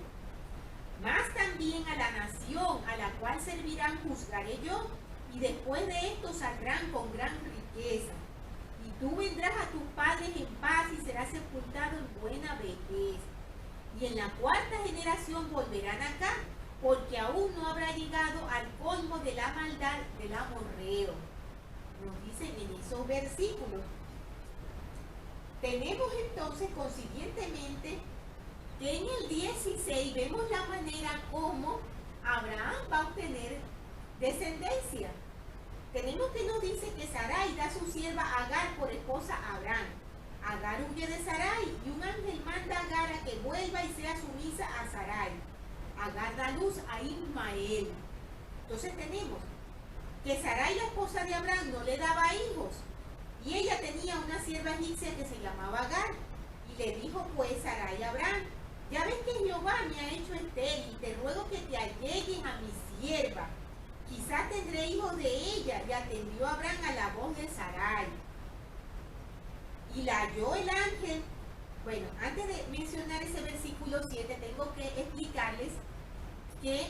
Más también a la nación a la cual servirán juzgaré yo, y después de esto saldrán con gran riqueza. Y tú vendrás a tus padres en paz y serás sepultado en buena vejez. Y en la cuarta generación volverán acá, porque aún no habrá llegado al colmo de la maldad del amorreo. Nos dicen en esos versículos. Tenemos entonces, consiguientemente, que en el 16 vemos la manera como Abraham va a obtener descendencia. Tenemos que nos dice que Sarai da su sierva Agar por esposa a Abraham. Agar huye de Sarai y un ángel manda a Agar a que vuelva y sea sumisa a Sarai. Agar da luz a Ismael. Entonces tenemos que Sarai, la esposa de Abraham, no le daba hijos. Y ella tenía una sierva egipcia que se llamaba Agar. Y le dijo pues Sarai a Abraham, ya ves que Jehová me ha hecho estéril, te ruego que te allegues a mi sierva. Quizás tendré hijos de ella. Y atendió Abraham a la voz de Sarai. Y la halló el ángel. Bueno, antes de mencionar ese versículo 7, tengo que explicarles que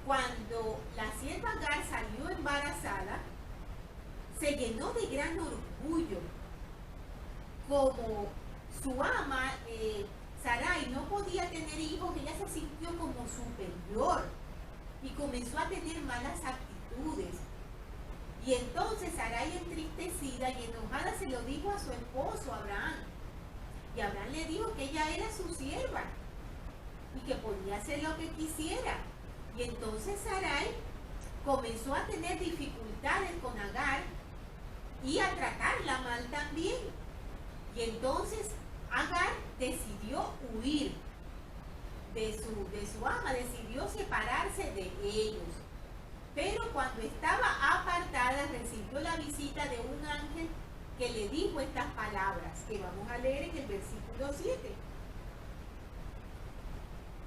cuando la sierva Agar salió embarazada, se llenó de gran orgullo. Como su ama, Sarai, no podía tener hijos, ella se sintió como superior y comenzó a tener malas actitudes. Y entonces Sarai, entristecida y enojada, se lo dijo a su esposo Abraham. Y Abraham le dijo que ella era su sierva y que podía hacer lo que quisiera. Y entonces Sarai comenzó a tener dificultades con Agar y a tratarla mal también. Y entonces Agar decidió huir de su ama, decidió separarse de ellos. Pero cuando estaba apartada recibió la visita de un ángel que le dijo estas palabras que vamos a leer en el versículo 7.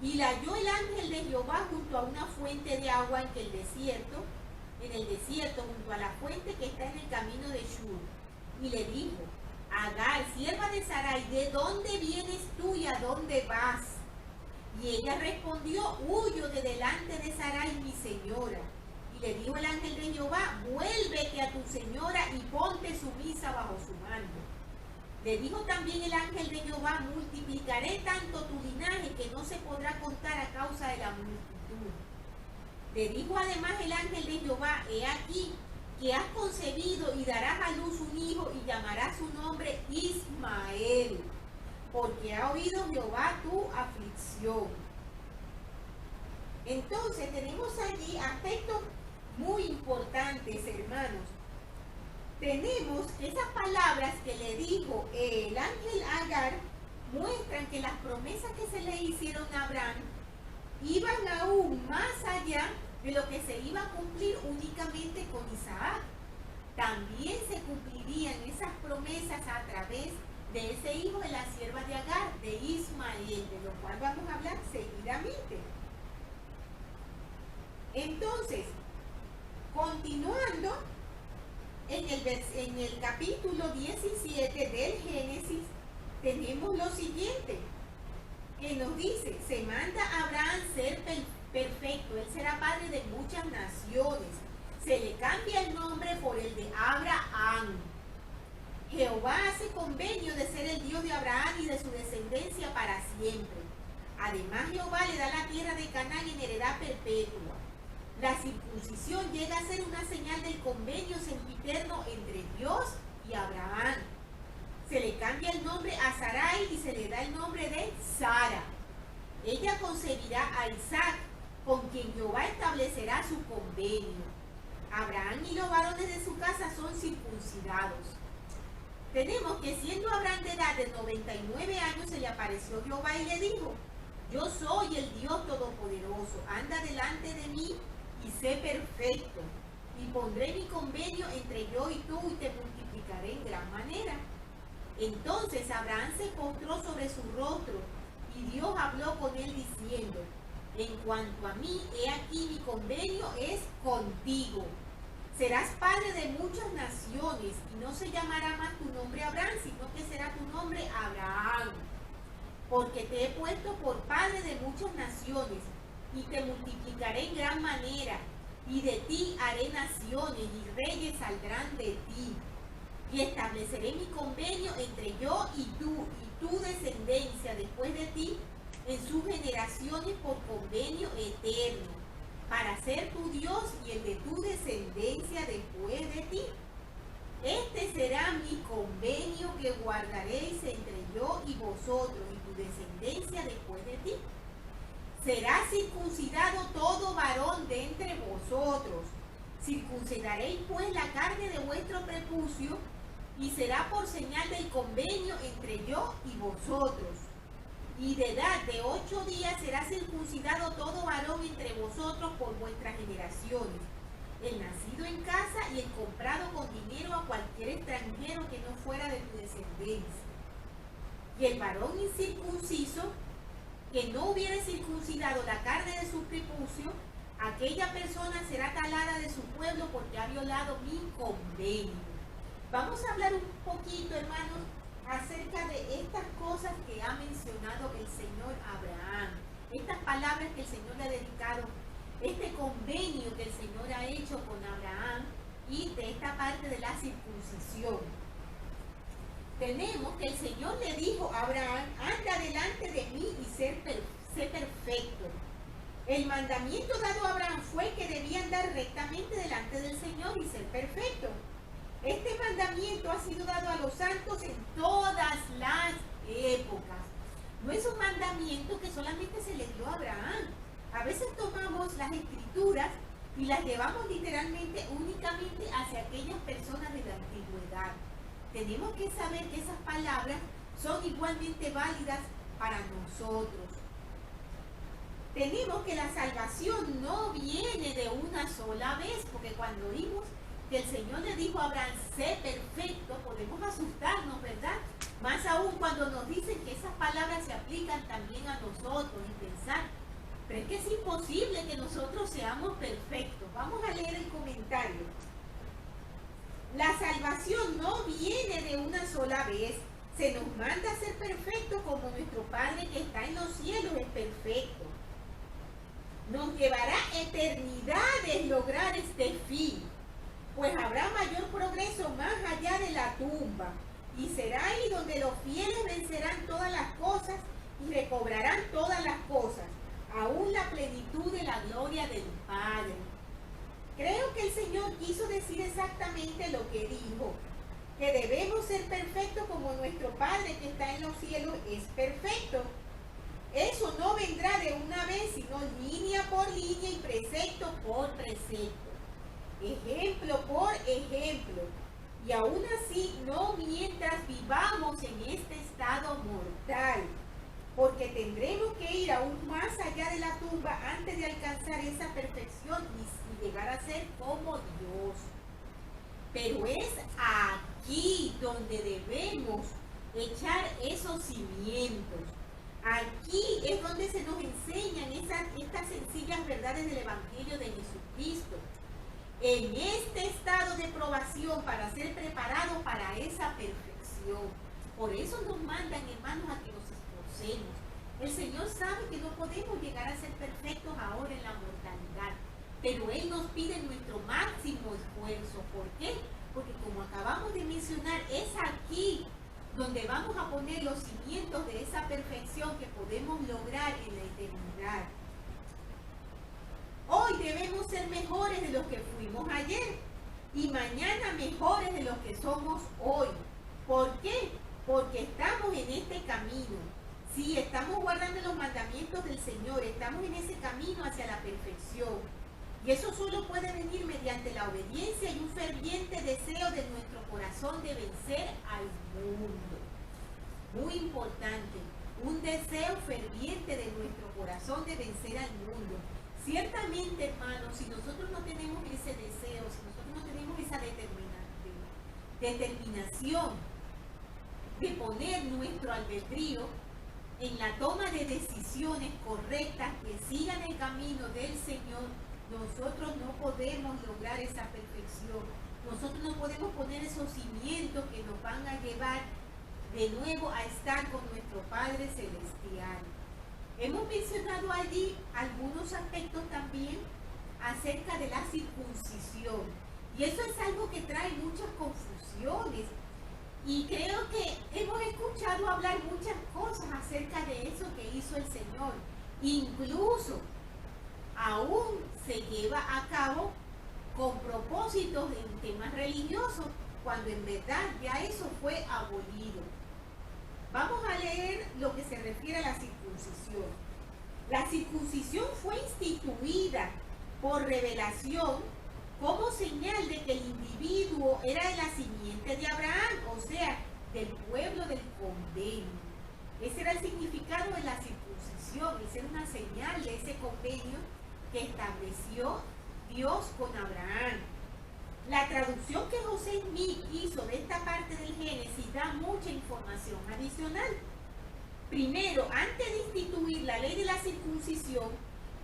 Y la halló el ángel de Jehová junto a una fuente de agua en el desierto, junto a la fuente que está en el camino de Shur. Y le dijo, Agar, sierva de Sarai, ¿de dónde vienes tú y a dónde vas? Y ella respondió, huyo de delante de Sarai, mi señora. Y le dijo el ángel de Jehová, vuélvete a tu señora y ponte sumisa bajo su mando. Le dijo también el ángel de Jehová, multiplicaré tanto tu linaje que no se podrá contar a causa de la multitud. Le dijo además el ángel de Jehová, he aquí que has concebido y darás a luz un hijo y llamarás su nombre Ismael, porque ha oído Jehová tu aflicción. Entonces tenemos allí aspectos muy importantes, hermanos. Tenemos que esas palabras que le dijo el ángel Agar muestran que las promesas que se le hicieron a Abraham iban aún más allá de lo que se iba a cumplir únicamente con Isaac. También se cumplirían esas promesas a través de ese hijo de la sierva de Agar, de Ismael, de lo cual vamos a hablar seguidamente. Entonces, continuando, en el capítulo 17 del Génesis, tenemos lo siguiente, que nos dice, se manda a Abraham ser perfecto, él será padre de muchas naciones, se le cambia el nombre por el de Abraham. Jehová hace convenio de ser el Dios de Abraham y de su descendencia para siempre. Además, Jehová le da la tierra de Canaán en heredad perpetua. La circuncisión llega a ser una señal del convenio sempiterno entre Dios y Abraham. Se le cambia el nombre a Sarai y se le da el nombre de Sara. Ella concebirá a Isaac, con quien Jehová establecerá su convenio. Abraham y los varones de su casa son circuncidados. Tenemos que siendo Abraham de edad de 99 años, se le apareció Jehová y le dijo, yo soy el Dios Todopoderoso, anda delante de mí y sé perfecto, y pondré mi convenio entre yo y tú y te multiplicaré en gran manera. Entonces Abraham se postró sobre su rostro y Dios habló con él diciendo, en cuanto a mí, he aquí mi convenio es contigo. Serás padre de muchas naciones y no se llamará más tu nombre Abraham, sino que será tu nombre Abraham. Porque te he puesto por padre de muchas naciones y te multiplicaré en gran manera, y de ti haré naciones y reyes saldrán de ti. Y estableceré mi convenio entre yo y tu descendencia después de ti en sus generaciones por convenio eterno, para ser tu Dios y el de tu descendencia después de ti. Este será mi convenio que guardaréis entre yo y vosotros y tu descendencia después de ti. Será circuncidado todo varón de entre vosotros. Circuncidaréis pues la carne de vuestro prepucio, y será por señal del convenio entre yo y vosotros. Y de edad de 8 días será circuncidado todo varón entre vosotros por vuestras generaciones, el nacido en casa y el comprado con dinero a cualquier extranjero que no fuera de tu descendencia. Y el varón incircunciso, que no hubiere circuncidado la carne de su prepucio, aquella persona será talada de su pueblo porque ha violado mi convenio. Vamos a hablar un poquito, hermanos, acerca de estas cosas que ha mencionado el Señor a Abraham, estas palabras que el Señor le ha dedicado, este convenio que el Señor ha hecho con Abraham y de esta parte de la circuncisión. Tenemos que el Señor le dijo a Abraham, anda delante de mí y sé perfecto. El mandamiento dado a Abraham fue que debía andar rectamente delante del Señor y ser perfecto. Este mandamiento ha sido dado a los santos en todas las épocas. No es un mandamiento que solamente se le dio a Abraham. A veces tomamos las escrituras y las llevamos literalmente únicamente hacia aquellas personas de la antigüedad. Tenemos que saber que esas palabras son igualmente válidas para nosotros. Tenemos que la salvación no viene de una sola vez, porque cuando oímos que el Señor le dijo a Abraham, sé perfecto, podemos asustarnos, ¿verdad? Más aún cuando nos dicen que esas palabras se aplican también a nosotros y pensar, pero es que es imposible que nosotros seamos perfectos. Vamos a leer el comentario. La salvación no viene de una sola vez. Se nos manda a ser perfectos como nuestro Padre que está en los cielos es perfecto. Nos llevará eternidades lograr este fin, pues habrá mayor progreso más allá de la tumba, y será ahí donde los fieles vencerán todas las cosas y recobrarán todas las cosas, aún la plenitud de la gloria del Padre. Creo que el Señor quiso decir exactamente lo que dijo, que debemos ser perfectos como nuestro Padre que está en los cielos es perfecto. Eso no vendrá de una vez, sino línea por línea y precepto por precepto, ejemplo por ejemplo, y aún así no mientras vivamos en este estado mortal, porque tendremos que ir aún más allá de la tumba antes de alcanzar esa perfección y llegar a ser como Dios. Pero es aquí donde debemos echar esos cimientos. Aquí es donde se nos enseñan estas sencillas verdades del Evangelio de Jesucristo. En este estado de probación para ser preparados para esa perfección. Por eso nos mandan, hermanos, a que nos esforcemos. El Señor sabe que no podemos llegar a ser perfectos ahora en la mortalidad, pero Él nos pide nuestro máximo esfuerzo. ¿Por qué? Porque como acabamos de mencionar, es aquí donde vamos a poner los cimientos de esa perfección que podemos lograr en la eternidad. Hoy debemos ser mejores de los que fuimos ayer y mañana mejores de los que somos hoy. ¿Por qué? Porque estamos en este camino. Sí, estamos guardando los mandamientos del Señor, estamos en ese camino hacia la perfección. Y eso solo puede venir mediante la obediencia y un ferviente deseo de nuestro corazón de vencer al mundo. Muy importante, un deseo ferviente de nuestro corazón de vencer al mundo. Ciertamente, hermanos, si nosotros no tenemos ese deseo, si nosotros no tenemos esa determinación de poner nuestro albedrío en la toma de decisiones correctas que sigan el camino del Señor, nosotros no podemos lograr esa perfección. Nosotros no podemos poner esos cimientos que nos van a llevar de nuevo a estar con nuestro Padre Celestial. Hemos mencionado allí algunos aspectos también acerca de la circuncisión. Y eso es algo que trae muchas confusiones. Y creo que hemos escuchado hablar muchas cosas acerca de eso que hizo el Señor. Incluso aún se lleva a cabo con propósitos en temas religiosos, cuando en verdad ya eso fue abolido. Vamos a leer lo que se refiere a la circuncisión. La circuncisión fue instituida por revelación como señal de que el individuo era de la simiente de Abraham, o sea, del pueblo del convenio. Ese era el significado de la circuncisión, esa era una señal de ese convenio que estableció Dios con Abraham. La traducción que José Smith hizo de esta parte del Génesis da mucha información adicional. Primero, antes de instituir la ley de la circuncisión,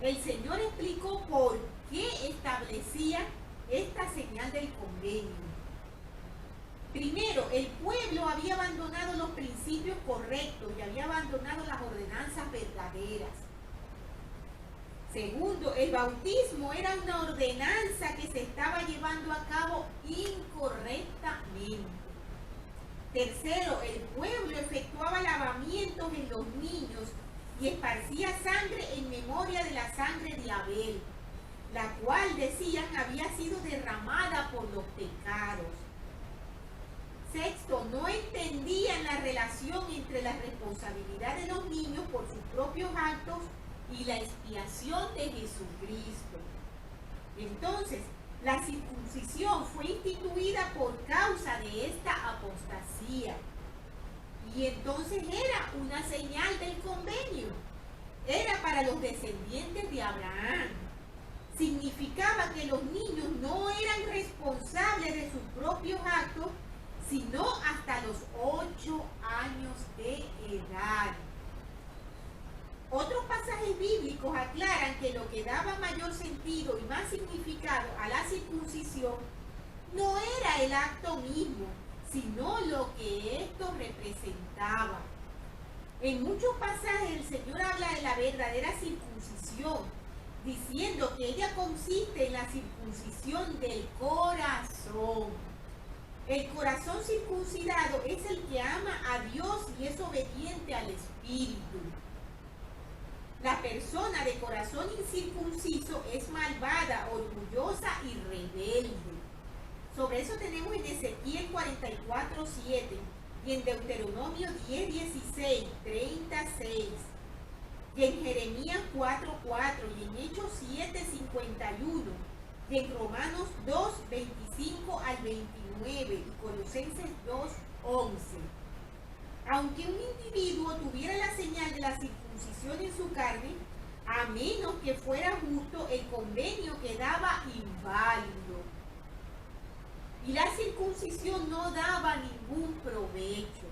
el Señor explicó por qué establecía esta señal del convenio. Primero, el pueblo había abandonado los principios correctos y había abandonado las ordenanzas verdaderas. Segundo, el bautismo era una ordenanza que se estaba llevando a cabo incorrectamente. Tercero, el pueblo efectuaba lavamientos en los niños y esparcía sangre en memoria de la sangre de Abel, la cual, decían, había sido derramada por los pecados. Sexto, no entendían la relación entre la responsabilidad de los niños por sus propios actos y la expiación de Jesucristo. Entonces, la circuncisión fue instituida por causa de esta apostasía. Y entonces era una señal del convenio. Era para los descendientes de Abraham. Significaba que los niños no eran responsables de sus propios actos, sino hasta los 8 años de edad. Otros pasajes bíblicos aclaran que lo que daba mayor sentido y más significado a la circuncisión no era el acto mismo, sino lo que esto representaba. En muchos pasajes el Señor habla de la verdadera circuncisión, diciendo que ella consiste en la circuncisión del corazón. El corazón circuncidado es el que ama a Dios y es obediente al Espíritu. La persona de corazón incircunciso es malvada, orgullosa y rebelde. Sobre eso tenemos en Ezequiel 44:7 y en Deuteronomio 10:16, 36 y en Jeremías 4:4 y en Hechos 7:51 y en Romanos 2:25 al 29 y Colosenses 2:11. Aunque un individuo tuviera la señal de la circuncisión en su carne, a menos que fuera justo, el convenio quedaba inválido. Y la circuncisión no daba ningún provecho.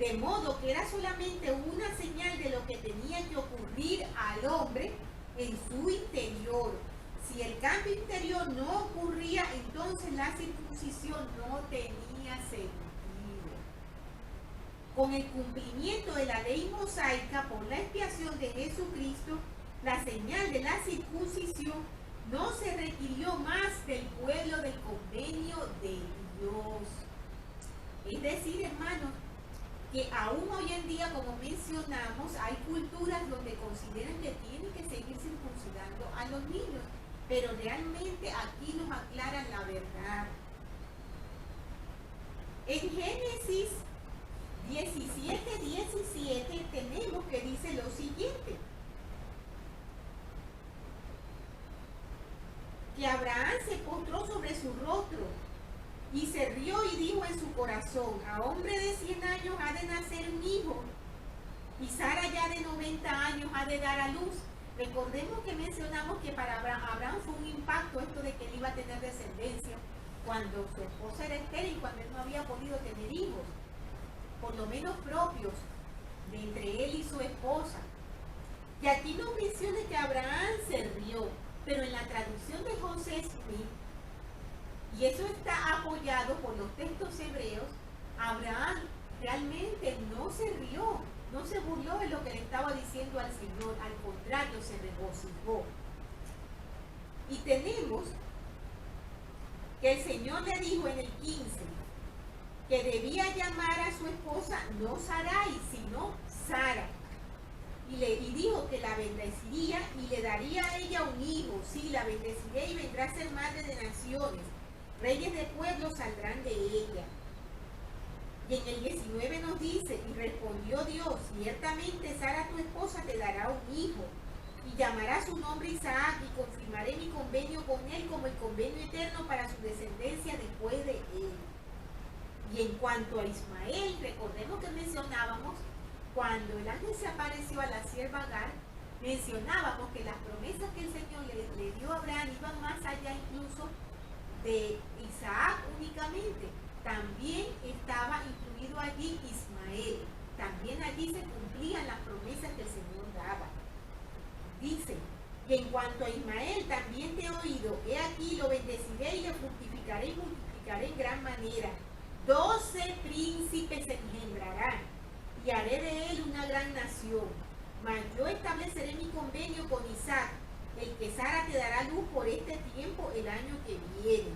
de modo que era solamente una señal de lo que tenía que ocurrir al hombre en su interior. Si el cambio interior no ocurría, entonces la circuncisión no tenía sentido. Con el cumplimiento de la ley mosaica por la expiación de Jesucristo, la señal de la circuncisión no se requirió más del pueblo del convenio de Dios. Es decir, hermanos, que aún hoy en día, como mencionamos, hay culturas donde consideran que tienen que seguir circuncidando a los niños, pero realmente aquí nos aclaran la verdad. En Génesis 17:17 tenemos que dice lo siguiente: que Abraham se postró sobre su rostro y se rió y dijo en su corazón: a hombre de 100 años ha de nacer un hijo, y Sara ya de 90 años ha de dar a luz. Recordemos que mencionamos que para Abraham fue un impacto esto de que él iba a tener descendencia cuando su esposa era estéril y cuando él no había podido tener hijos, por lo menos propios, de entre él y su esposa. Y aquí nos menciona que Abraham se rió, pero en la traducción de José Smith, y eso está apoyado por los textos hebreos, Abraham realmente no se rió, no se burló de lo que le estaba diciendo al Señor, al contrario, se regocijó. Y tenemos que el Señor le dijo en el 15 que debía llamar a su esposa no Sarai, sino Sara. Y dijo que la bendeciría y le daría a ella un hijo. Sí, la bendeciré y vendrá a ser madre de naciones. Reyes de pueblos saldrán de ella. Y en el 19 nos dice: y respondió Dios: ciertamente Sara tu esposa te dará un hijo, y llamará su nombre Isaac, y confirmaré mi convenio con él como el convenio eterno para su descendencia después de él. Y en cuanto a Ismael, recordemos que mencionábamos, cuando el ángel se apareció a la sierva Agar, mencionábamos que las promesas que el Señor le dio a Abraham iban más allá incluso de Isaac únicamente. También estaba incluido allí Ismael. También allí se cumplían las promesas que el Señor daba. Dice: y en cuanto a Ismael, también te he oído, he aquí lo bendeciré y le fructificaré y multiplicaré en gran manera. 12 príncipes engendrarán, y haré de él una gran nación. Mas yo estableceré mi convenio con Isaac, el que Sara te dará luz por este tiempo el año que viene.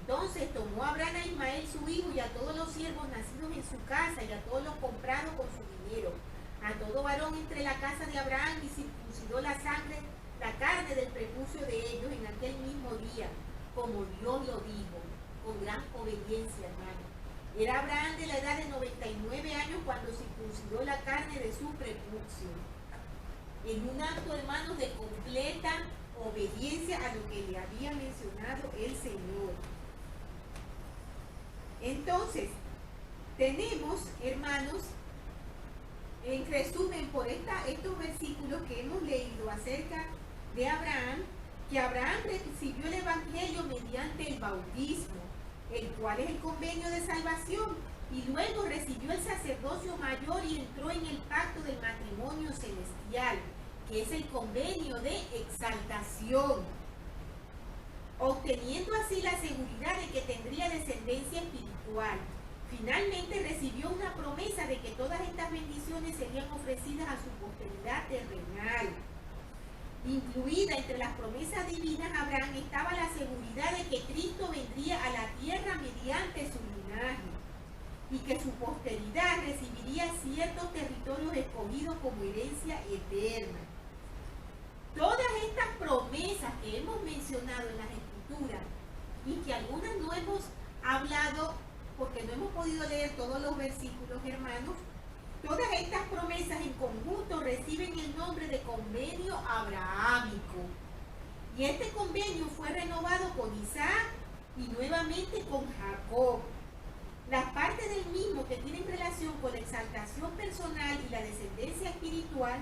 Entonces tomó Abraham a Ismael su hijo, y a todos los siervos nacidos en su casa, y a todos los comprados con su dinero, a todo varón entre la casa de Abraham, y circuncidó la carne del prepucio de ellos en aquel mismo día, como Dios lo dijo, con gran obediencia, hermano. Era Abraham de la edad de 99 años cuando circuncidó la carne de su prepucio, en un acto, hermanos, de completa obediencia a lo que le había mencionado el Señor. Entonces, tenemos, hermanos, en resumen, por estos versículos que hemos leído acerca de Abraham, que Abraham recibió el Evangelio mediante el bautismo, el cual es el convenio de salvación, y luego recibió el sacerdocio mayor y entró en el pacto del matrimonio celestial, que es el convenio de exaltación, obteniendo así la seguridad de que tendría descendencia espiritual. Finalmente recibió una promesa de que todas estas bendiciones serían ofrecidas a su posteridad terrenal. Incluida entre las promesas divinas, Abraham estaba la seguridad de que Cristo vendría a la tierra mediante su linaje, y que su posteridad recibiría ciertos territorios escogidos como herencia eterna. Todas estas promesas que hemos mencionado en las Escrituras, y que algunas no hemos hablado porque no hemos podido leer todos los versículos, hermanos, todas estas promesas en conjunto reciben el nombre de convenio abrahámico. Y este convenio fue renovado con Isaac y nuevamente con Jacob. Las partes del mismo que tienen relación con la exaltación personal y la descendencia espiritual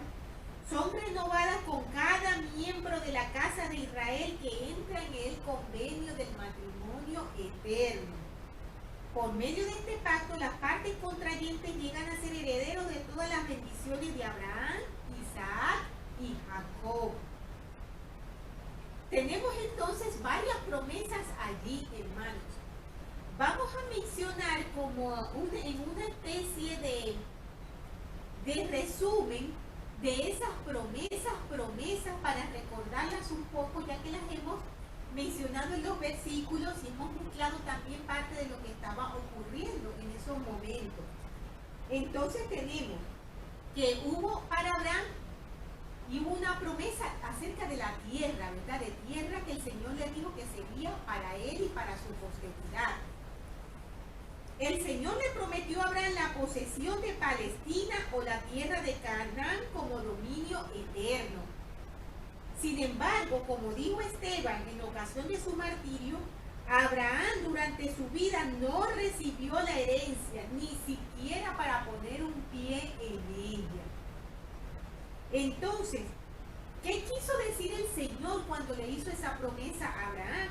son renovadas con cada miembro de la casa de Israel que entra en el convenio del matrimonio eterno. Por medio de este pacto, las partes contrayentes llegan a ser herederos de todas las bendiciones de Abraham, Isaac y Jacob. Tenemos entonces varias promesas allí, hermanos. Vamos a mencionar como en una especie de resumen de esas promesas para recordarlas un poco, ya que las hemos mencionado en los versículos y hemos mezclado también parte de lo que estaba ocurriendo en esos momentos. Entonces tenemos que hubo para Abraham y hubo una promesa acerca de la tierra, ¿verdad? De tierra que el Señor le dijo que sería para él y para su posteridad. El Señor le prometió a Abraham la posesión de Palestina o la tierra de Canaán como dominio eterno. Sin embargo, como dijo Esteban en ocasión de su martirio, Abraham durante su vida no recibió la herencia, ni siquiera para poner un pie en ella. Entonces, ¿qué quiso decir el Señor cuando le hizo esa promesa a Abraham?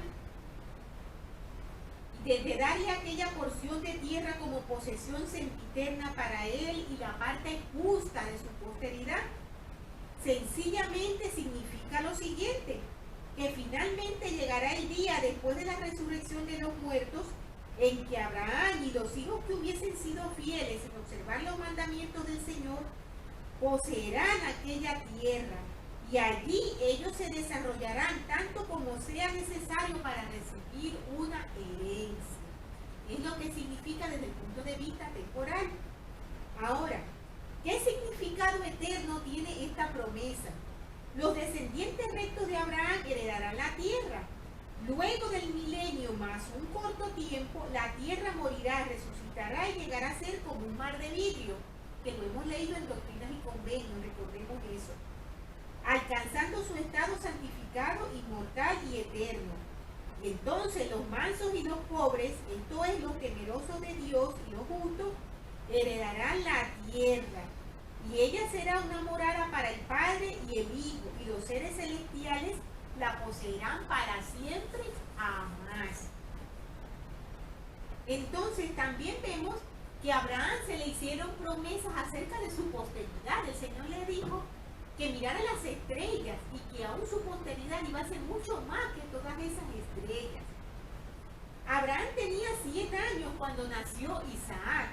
De darle aquella porción de tierra como posesión sempiterna para él y la parte justa de su posteridad. Sencillamente significa lo siguiente, que finalmente llegará el día después de la resurrección de los muertos en que Abraham y los hijos que hubiesen sido fieles en observar los mandamientos del Señor poseerán aquella tierra y allí ellos se desarrollarán tanto como sea necesario para recibir una herencia. Es lo que significa desde el punto de vista temporal. Ahora, ¿qué significado eterno tiene esta promesa? Los descendientes rectos de Abraham heredarán la tierra. Luego del milenio más un corto tiempo, la tierra morirá, resucitará y llegará a ser como un mar de vidrio, que lo hemos leído en Doctrinas y Convenios, recordemos eso, alcanzando su estado santificado, inmortal y eterno. Y entonces los mansos y los pobres, esto es, los temerosos de Dios y los justos, heredarán la tierra, y ella será una morada para el Padre y el Hijo, y los seres celestiales la poseerán para siempre, jamás. Entonces también vemos que a Abraham se le hicieron promesas acerca de su posteridad. El Señor le dijo que mirara las estrellas y que aún su posteridad iba a ser mucho más que todas esas estrellas. Abraham tenía 100 años cuando nació Isaac.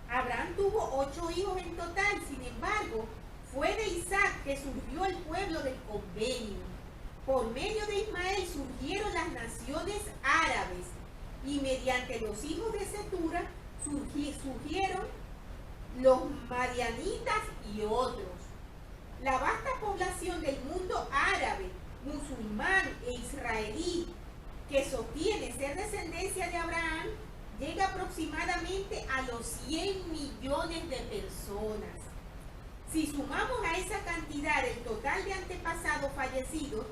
Abraham tuvo 8 hijos en total, sin embargo, fue de Isaac que surgió el pueblo del convenio. Por medio de Ismael surgieron las naciones árabes y mediante los hijos de Cetura surgieron los madianitas y otros. La vasta población del mundo árabe, musulmán e israelí que sostiene ser descendencia de Abraham llega aproximadamente a los 100 millones de personas. Si sumamos a esa cantidad el total de antepasados fallecidos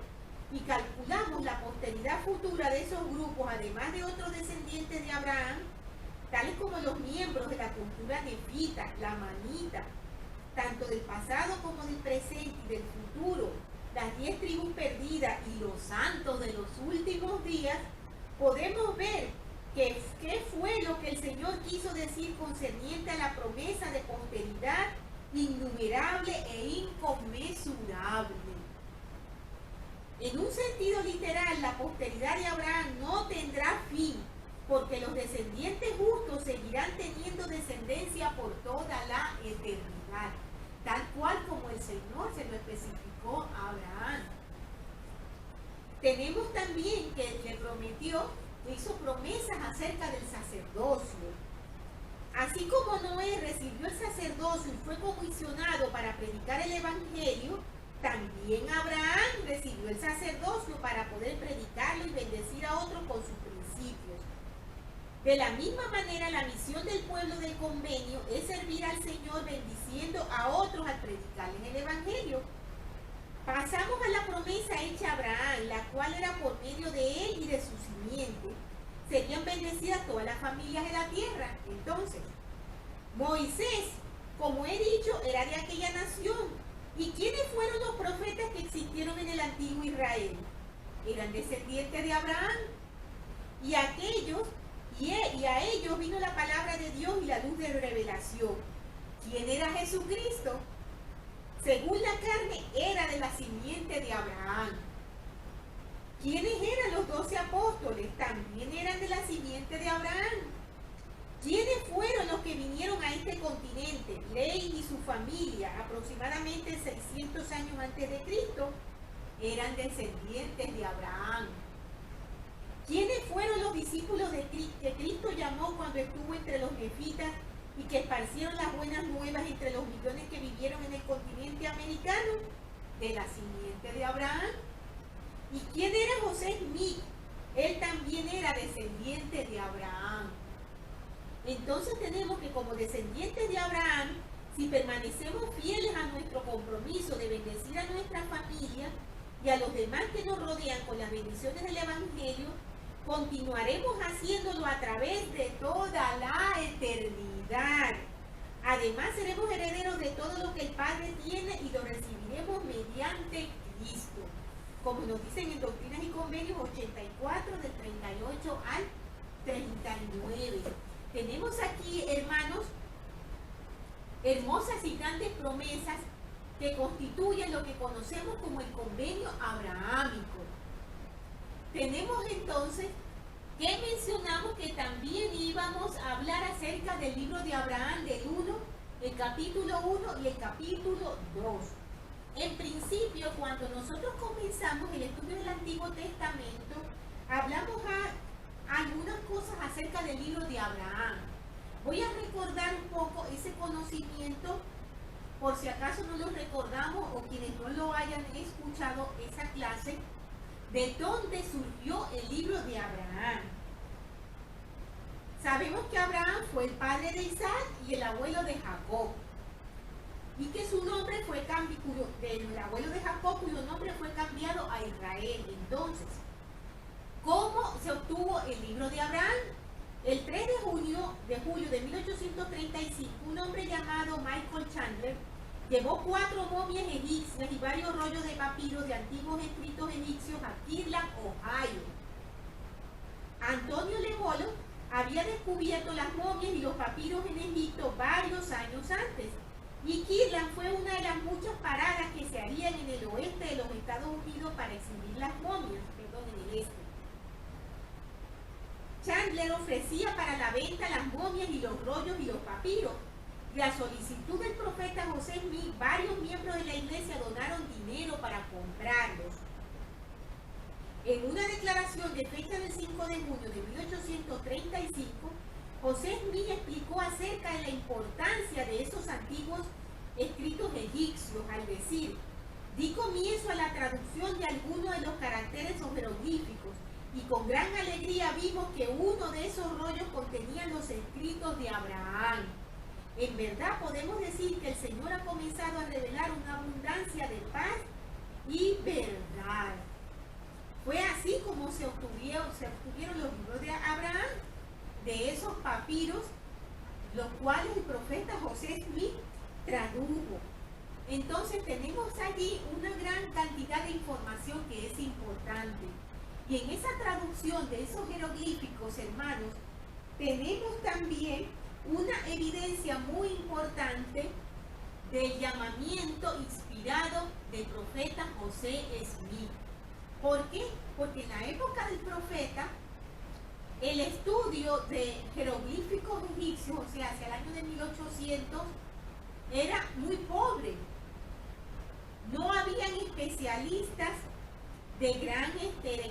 y calculamos la posteridad futura de esos grupos, además de otros descendientes de Abraham, tales como los miembros de la cultura nefita, la manita, tanto del pasado como del presente y del futuro, las 10 tribus perdidas y los santos de los últimos días, podemos ver qué fue lo que el Señor quiso decir concerniente a la promesa de posteridad innumerable e inconmensurable. En un sentido literal, la posteridad de Abraham no tendrá fin, porque los descendientes justos seguirán teniendo descendencia por toda la eternidad, tal cual como el Señor se lo especificó a Abraham. Tenemos también que le prometió, hizo promesas acerca del sacerdocio. Así como Noé recibió el sacerdocio y fue comisionado para predicar el evangelio, también Abraham recibió el sacerdocio para poder predicarlo y bendecir a otros con sus principios. De la misma manera, la misión del pueblo del convenio es servir al Señor bendiciendo a otros al predicarles el evangelio. Pasamos a la promesa hecha a Abraham, la cual era por medio de él y de su simiente serían bendecidas todas las familias de la tierra. Entonces, Moisés, como he dicho, era de aquella nación. ¿Y quiénes fueron los profetas que existieron en el antiguo Israel? Eran descendientes de Abraham. Y aquellos y a ellos vino la palabra de Dios y la luz de revelación. ¿Quién era Jesucristo? Según la carne, era de la simiente de Abraham. ¿Quiénes eran los 12 apóstoles? También eran de la simiente de Abraham. ¿Quiénes fueron los que vinieron a este continente? Leví y su familia, aproximadamente 600 años antes de Cristo, eran descendientes de Abraham. ¿Quiénes fueron los discípulos que Cristo llamó cuando estuvo entre los nefitas y que esparcieron las buenas nuevas entre los millones que vivieron en el continente americano? De la simiente de Abraham. ¿Y quién era José Smith? Él también era descendiente de Abraham. Entonces tenemos que como descendientes de Abraham, si permanecemos fieles a nuestro compromiso de bendecir a nuestra familia y a los demás que nos rodean con las bendiciones del Evangelio, continuaremos haciéndolo a través de toda la eternidad. Además, seremos herederos de todo lo que el Padre tiene y lo recibiremos mediante Cristo, como nos dicen en Doctrinas y Convenios 84, del 38 al 39. Tenemos aquí, hermanos, hermosas y grandes promesas que constituyen lo que conocemos como el convenio abrahámico. Tenemos entonces que mencionamos que también íbamos a hablar acerca del libro de Abraham, del 1, el capítulo 1 y el capítulo 2. En principio, cuando nosotros comenzamos el estudio del Antiguo Testamento, hablamos algunas cosas acerca del libro de Abraham. Voy a recordar un poco ese conocimiento, por si acaso no lo recordamos o quienes no lo hayan escuchado esa clase, de dónde surgió el libro de Abraham. Sabemos que Abraham fue el padre de Isaac y el abuelo de Jacob, y que su nombre fue cambiado, del abuelo de Jacob, cuyo nombre fue cambiado a Israel. Entonces, ¿cómo se obtuvo el libro de Abraham? El 3 de julio de 1835, un hombre llamado Michael Chandler llevó 4 momias egipcias y varios rollos de papiros de antiguos escritos egipcios a Kirtland, Ohio. Antonio Lebolo había descubierto las momias y los papiros en Egipto varios años antes, y Kirtland fue una de las muchas paradas que se harían en el oeste de los Estados Unidos para exhibir las momias, en el este. Chandler ofrecía para la venta las momias y los rollos y los papiros. Y a solicitud del profeta José Smith, varios miembros de la iglesia donaron dinero para comprarlos. En una declaración de fecha del 5 de junio de 1835, José Smith explicó acerca de la importancia de esos antiguos escritos egipcios al decir: di comienzo a la traducción de algunos de los caracteres o jeroglíficos, y con gran alegría vimos que uno de esos rollos contenía los escritos de Abraham. En verdad podemos decir que el Señor ha comenzado a revelar una abundancia de paz y verdad. Fue así como se obtuvieron los libros de Abraham, de esos papiros, los cuales el profeta José Smith tradujo. Entonces tenemos allí una gran cantidad de información que es importante. Y en esa traducción de esos jeroglíficos, hermanos, tenemos también una evidencia muy importante del llamamiento inspirado del profeta José Smith. ¿Por qué? Porque en la época del profeta, el estudio de jeroglíficos egipcios, o sea, hacia el año de 1800, era muy pobre. No habían especialistas de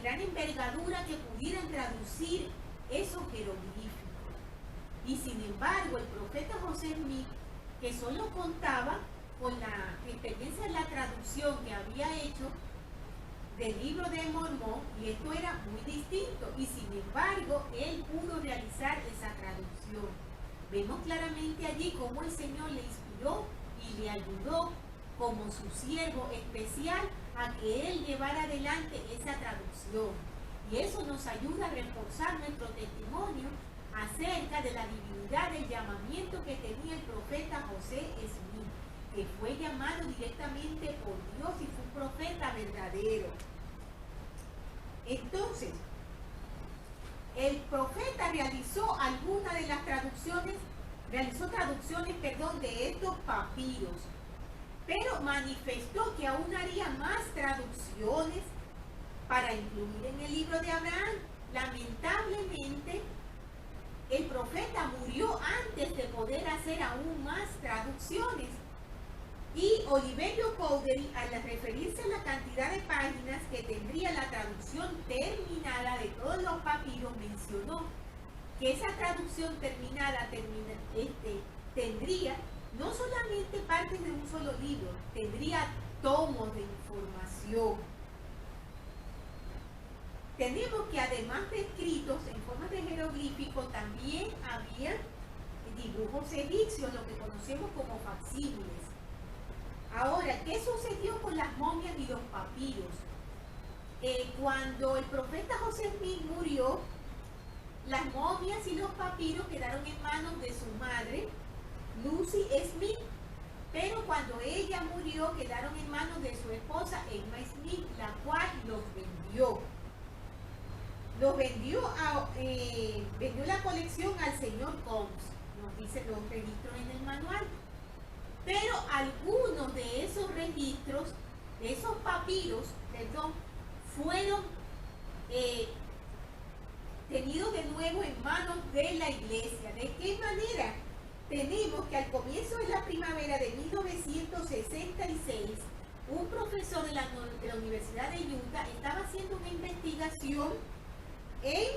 gran envergadura que pudieran traducir esos jeroglíficos. Y sin embargo, el profeta José Smith, que solo contaba con la experiencia de la traducción que había hecho del libro de Mormón, y esto era muy distinto, y sin embargo, él pudo realizar esa traducción. Vemos claramente allí cómo el Señor le inspiró y le ayudó como su siervo especial a que él llevara adelante esa traducción. Y eso nos ayuda a reforzar nuestro testimonio acerca de la divinidad del llamamiento que tenía el profeta José Smith, que fue llamado directamente por Dios y fue un profeta verdadero. Entonces, el profeta realizó algunas de las traducciones, de estos papiros, pero manifestó que aún haría más traducciones para incluir en el libro de Abraham. Lamentablemente, el profeta murió antes de poder hacer aún más traducciones. Y Oliverio Cowdery, al referirse a la cantidad de páginas que tendría la traducción terminada de todos los papiros, mencionó que esa traducción terminada tendría no solamente partes de un solo libro, tendría tomos de información. Tenemos que además de escritos en forma de jeroglífico, también había dibujos egipcios, lo que conocemos como facsímiles. Ahora, ¿qué sucedió con las momias y los papiros? Cuando el profeta José Smith murió, las momias y los papiros quedaron en manos de su madre, Lucy Smith, pero cuando ella murió quedaron en manos de su esposa Emma Smith, la cual los vendió. Vendió la colección al señor Combs, nos dicen los registros en el manual. Pero algunos de esos registros, de esos papiros, fueron tenidos de nuevo en manos de la iglesia. ¿De qué manera? Tenemos que al comienzo de la primavera de 1966, un profesor de la Universidad de Utah estaba haciendo una investigación en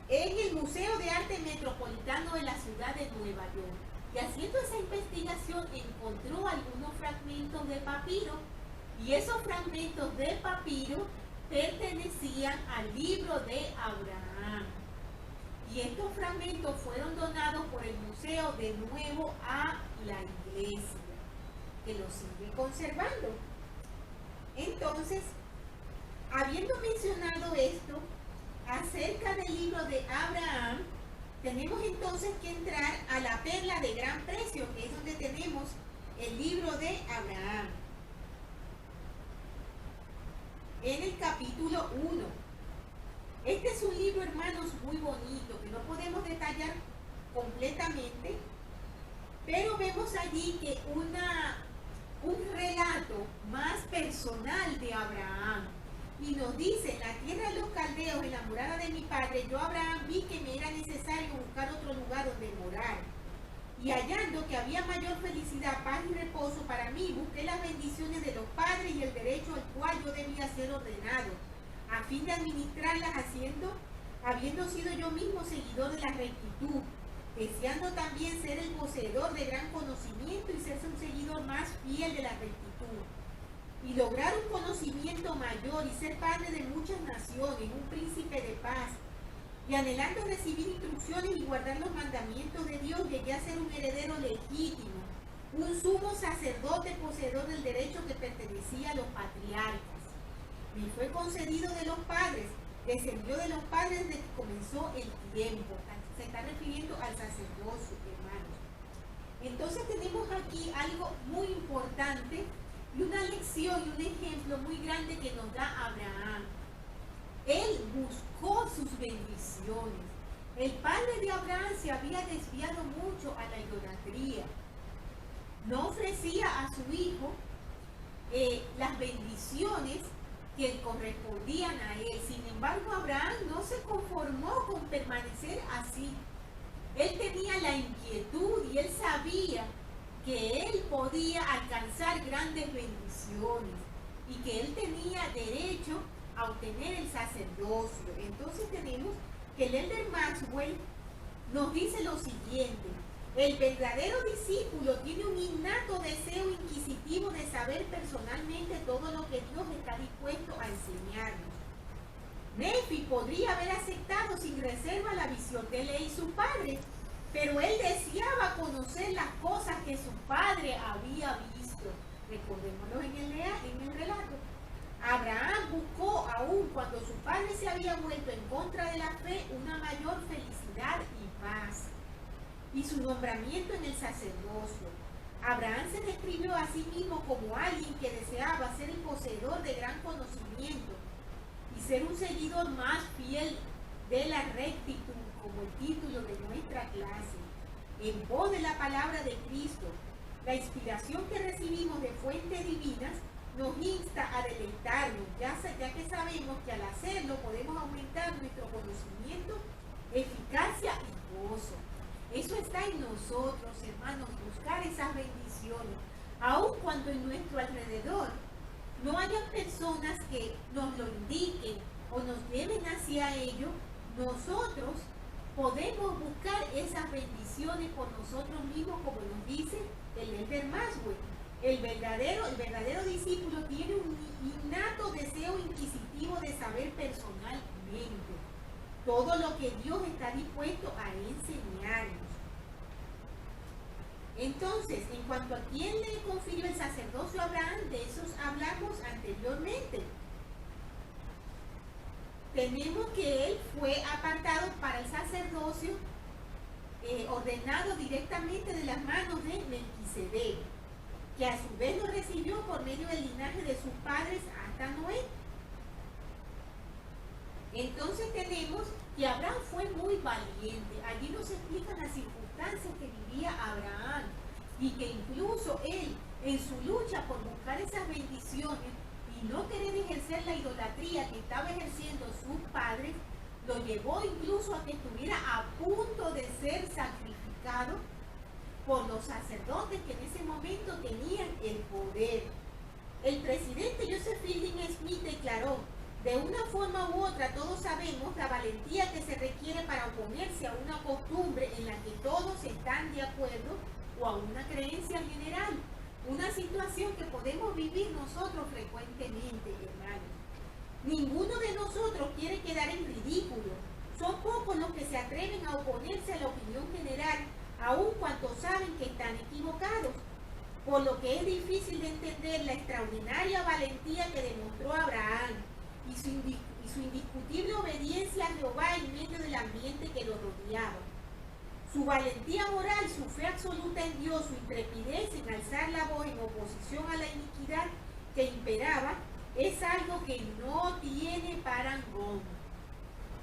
el Museo de Arte Metropolitano de la ciudad de Nueva York. Y haciendo esa investigación encontró algunos fragmentos de papiro, y esos fragmentos de papiro pertenecían al libro de Abraham. Y estos fragmentos fueron donados por el museo de nuevo a la iglesia, que los sigue conservando. Entonces, habiendo mencionado esto acerca del libro de Abraham, tenemos entonces que entrar a la perla de gran precio, que es donde tenemos el libro de Abraham. En el capítulo 1. Este es un libro, hermanos, muy bonito, que no podemos detallar completamente, pero vemos allí que un relato más personal de Abraham. Y nos dice: en la tierra de los caldeos, en la morada de mi padre, yo Abraham vi que me era necesario buscar otro lugar donde morar. Y hallando que había mayor felicidad, paz y reposo para mí, busqué las bendiciones de los padres y el derecho al cual yo debía ser ordenado, a fin de administrarlas, habiendo sido yo mismo seguidor de la rectitud, deseando también ser el poseedor de gran conocimiento y ser un seguidor más fiel de la rectitud, y lograr un conocimiento mayor y ser padre de muchas naciones, un príncipe de paz, y anhelando recibir instrucciones y guardar los mandamientos de Dios, llegué a ser un heredero legítimo, un sumo sacerdote poseedor del derecho que pertenecía a los patriarcas. Me fue concedido de los padres, descendió de los padres desde que comenzó el tiempo. Se está refiriendo al sacerdocio, hermanos. Entonces tenemos aquí algo muy importante y una lección y un ejemplo muy grande que nos da Abraham. Él buscó sus bendiciones. El padre de Abraham se había desviado mucho a la idolatría. No ofrecía a su hijo las bendiciones que correspondían a él. Sin embargo, Abraham no se conformó con permanecer así. Él tenía la inquietud y él sabía que él podía alcanzar grandes bendiciones y que él tenía derecho a obtener el sacerdocio. Entonces tenemos que el elder Maxwell nos dice lo siguiente: el verdadero discípulo tiene un innato deseo inquisitivo de saber personalmente todo lo que Dios está dispuesto a enseñarnos. Nephi podría haber aceptado sin reserva la visión de Lea y su padre, pero él deseaba conocer las cosas que su padre había visto. Recordémoslo en el relato. Abraham buscó, aun cuando su padre se había vuelto en contra de la fe, una mayor felicidad y paz, y su nombramiento en el sacerdocio. Abraham se describió a sí mismo como alguien que deseaba ser el poseedor de gran conocimiento, y ser un seguidor más fiel de la rectitud, como el título de nuestra clase, en pos de la palabra de Cristo. La inspiración que recibimos de fuentes divinas nos insta a deleitarnos, ya que sabemos que al hacerlo podemos aumentar nuestro conocimiento, eficacia y gozo. Eso está en nosotros, hermanos, buscar esas bendiciones, aun cuando en nuestro alrededor no haya personas que nos lo indiquen o nos lleven hacia ello. Nosotros podemos buscar esas bendiciones por nosotros mismos, como nos dice el Elder Maxwell. El verdadero discípulo tiene un innato deseo inquisitivo de saber personalmente todo lo que Dios está dispuesto a enseñarnos. Entonces, en cuanto a quién le confirió el sacerdocio a Abraham, de esos hablamos anteriormente. Tenemos que él fue apartado para el sacerdocio, ordenado directamente de las manos de Melquisedec, que a su vez lo recibió por medio del linaje de sus padres hasta Noé. Entonces tenemos que Abraham fue muy valiente. Allí nos explican las circunstancias que vivía Abraham y que incluso él, en su lucha por buscar esas bendiciones y no querer ejercer la idolatría que estaba ejerciendo sus padres, lo llevó incluso a que estuviera a punto de ser sacrificado por los sacerdotes que en ese momento tenían el poder. El presidente Joseph Fielding Smith declaró: de una forma u otra todos sabemos la valentía que se requiere para oponerse a una costumbre en la que todos están de acuerdo o a una creencia general, una situación que podemos vivir nosotros frecuentemente, hermanos. Ninguno de nosotros quiere quedar en ridículo. Son pocos los que se atreven a oponerse a la opinión general, aun cuando saben que están equivocados, por lo que es difícil de entender la extraordinaria valentía que demostró Abraham y su indiscutible obediencia a Jehová en medio del ambiente que lo rodeaba. Su valentía moral, su fe absoluta en Dios, su intrepidez en alzar la voz en oposición a la iniquidad que imperaba, es algo que no tiene parangón.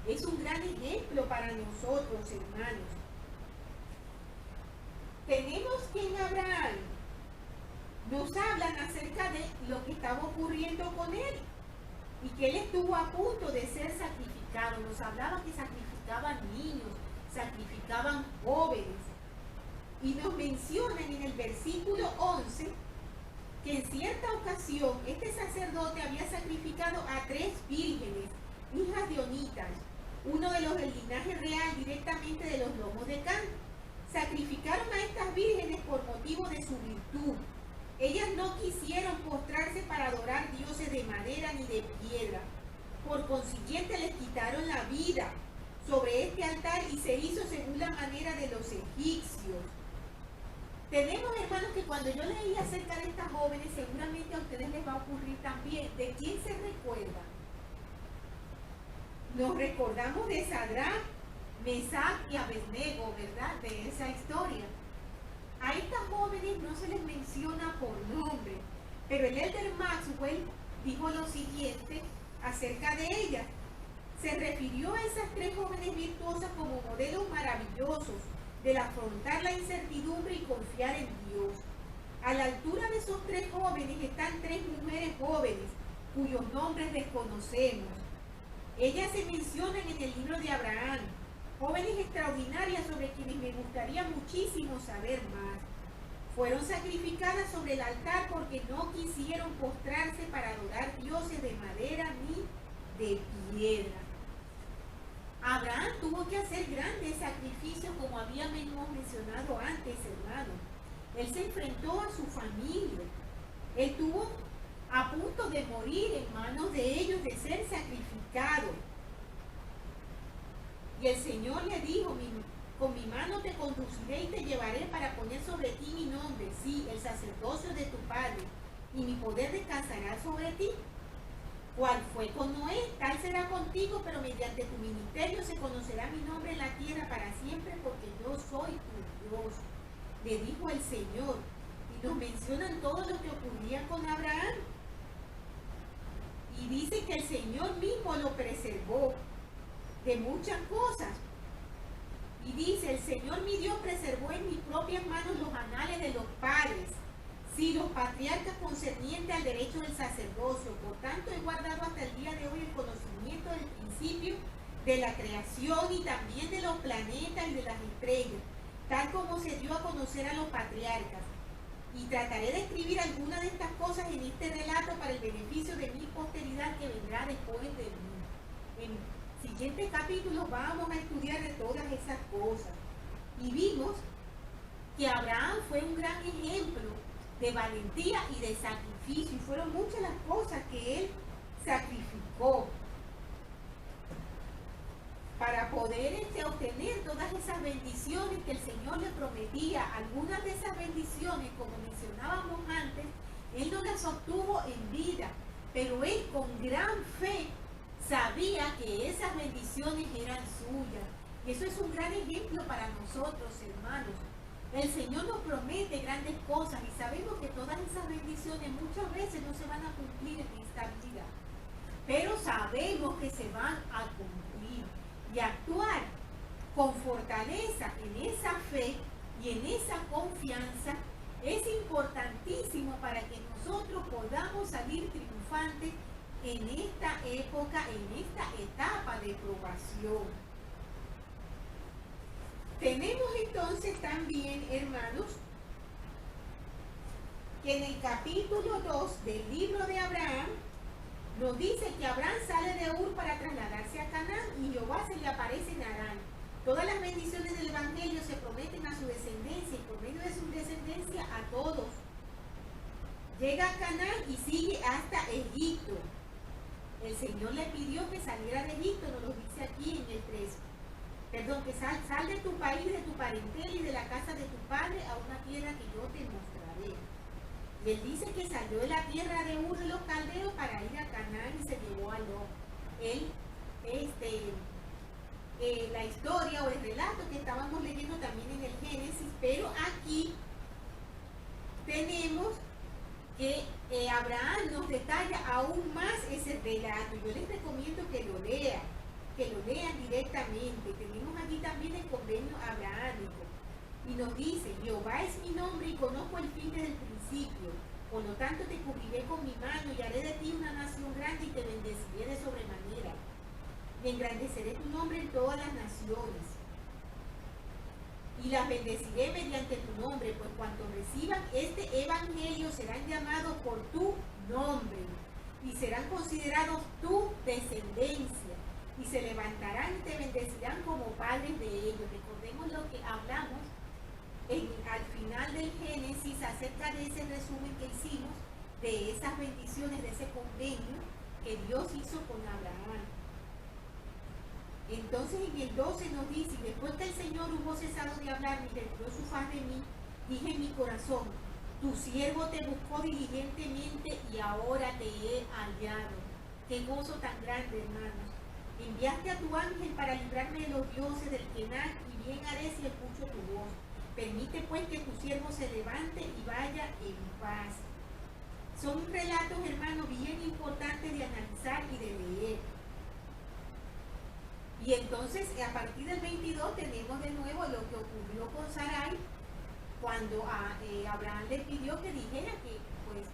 Es un gran ejemplo para nosotros, hermanos. Tenemos que en Abraham nos hablan acerca de lo que estaba ocurriendo con él y que él estuvo a punto de ser sacrificado. Nos hablaba que sacrificaban niños, sacrificaban jóvenes, y nos mencionan en el versículo 11 que en cierta ocasión este sacerdote había sacrificado a 3 vírgenes, hijas de Onitas, uno de los del linaje real directamente de los lomos de Can. Sacrificaron a estas vírgenes por motivo de su virtud. Ellas no quisieron postrarse para adorar dioses de madera ni de piedra. Por consiguiente les quitaron la vida sobre este altar y se hizo según la manera de los egipcios. Tenemos, hermanos, que cuando yo leí acerca de estas jóvenes, seguramente a ustedes les va a ocurrir también. ¿De quién se recuerdan? Nos recordamos de Sadrach, Mesach y Abednego, ¿verdad? De esa historia. A estas jóvenes no se les menciona por nombre, pero el Elder Maxwell dijo lo siguiente acerca de ellas. Se refirió a esas 3 jóvenes virtuosas como modelos maravillosos del afrontar la incertidumbre y confiar en Dios. A la altura de esos 3 jóvenes están 3 mujeres jóvenes cuyos nombres desconocemos. Ellas se mencionan en el libro de Abraham, jóvenes extraordinarias sobre quienes me gustaría muchísimo saber más. Fueron sacrificadas sobre el altar porque no quisieron postrarse para adorar dioses de madera ni de piedra. Abraham tuvo que hacer grandes sacrificios, como habíamos mencionado antes, hermano. Él se enfrentó a su familia. Él estuvo a punto de morir en manos de ellos, de ser sacrificado. Y el Señor le dijo: con mi mano te conduciré y te llevaré para poner sobre ti mi nombre, sí, el sacerdocio de tu padre, y mi poder descansará sobre ti. Cual fue con Noé, tal será contigo, pero mediante tu ministerio se conocerá mi nombre en la tierra para siempre, porque yo soy tu Dios, le dijo el Señor. Y nos mencionan todo lo que ocurría con Abraham. Y dice que el Señor mismo lo preservó de muchas cosas. Y dice, el Señor mi Dios preservó en mis propias manos los anales de los padres, sí, los patriarcas concernientes al derecho del sacerdocio. Por tanto, he guardado hasta el día de hoy el conocimiento del principio de la creación y también de los planetas y de las estrellas, tal como se dio a conocer a los patriarcas. Y trataré de escribir algunas de estas cosas en este relato para el beneficio de mi posteridad que vendrá después de mí. En siguientes capítulos vamos a estudiar de todas esas cosas. Y vimos que Abraham fue un gran ejemplo de valentía y de sacrificio, y fueron muchas las cosas que él sacrificó para poder obtener todas esas bendiciones que el Señor le prometía. Algunas de esas bendiciones, como mencionábamos antes, él no las obtuvo en vida, pero él con gran fe sabía que esas bendiciones eran suyas. Y eso es un gran ejemplo para nosotros, hermanos. El Señor nos promete grandes cosas y sabemos que todas esas bendiciones muchas veces no se van a cumplir en esta vida, pero sabemos que se van a cumplir. Y actuar con fortaleza en esa fe y en esa confianza es importantísimo para que nosotros podamos salir triunfantes en esta época, en esta etapa de probación. Tenemos entonces también, hermanos, que en el capítulo 2 del libro de Abraham nos dice que Abraham sale de Ur para trasladarse a Canaán y Jehová se le aparece en Harán. Todas las bendiciones del Evangelio se prometen a su descendencia y por medio de su descendencia a todos. Llega a Canaán y sigue hasta Egipto. El Señor le pidió que saliera de Egipto, nos lo dice aquí en el 3. Perdón, que sal de tu país, de tu parentela y de la casa de tu padre a una tierra que yo te mostraré. Y él dice que salió de la tierra de Ur de los caldeos para ir a Canaán y se llevó a Lot. La historia o el relato que estábamos leyendo también en el Génesis, pero aquí tenemos que Abraham nos detalla aún más ese relato. Yo les recomiendo que lo lean directamente. Tenemos aquí también el convenio abrahámico. Y nos dice, Jehová es mi nombre y conozco el fin desde el principio. Por lo tanto te cubriré con mi mano y haré de ti una nación grande y te bendeciré de sobremanera. Y engrandeceré tu nombre en todas las naciones. Y las bendeciré mediante tu nombre, pues cuando reciban este evangelio serán llamados por tu nombre y serán considerados tu descendencia. Y se levantarán y te bendecirán como padres de ellos. Recordemos lo que hablamos al final del Génesis acerca de ese resumen que hicimos de esas bendiciones, de ese convenio que Dios hizo con Abraham. Entonces en el 12 nos dice, después que el Señor hubo cesado de hablar y retiró su faz de mí, dije en mi corazón, tu siervo te buscó diligentemente y ahora te he hallado. Qué gozo tan grande, hermanos. Enviaste a tu ángel para librarme de los dioses del Kenar, y bien haré si escucho tu voz. Permite pues que tu siervo se levante y vaya en paz. Son relatos, hermanos, bien importantes de analizar y de leer. Y entonces, a partir del 22 tenemos de nuevo lo que ocurrió con Sarai, cuando Abraham le pidió que dijera que pues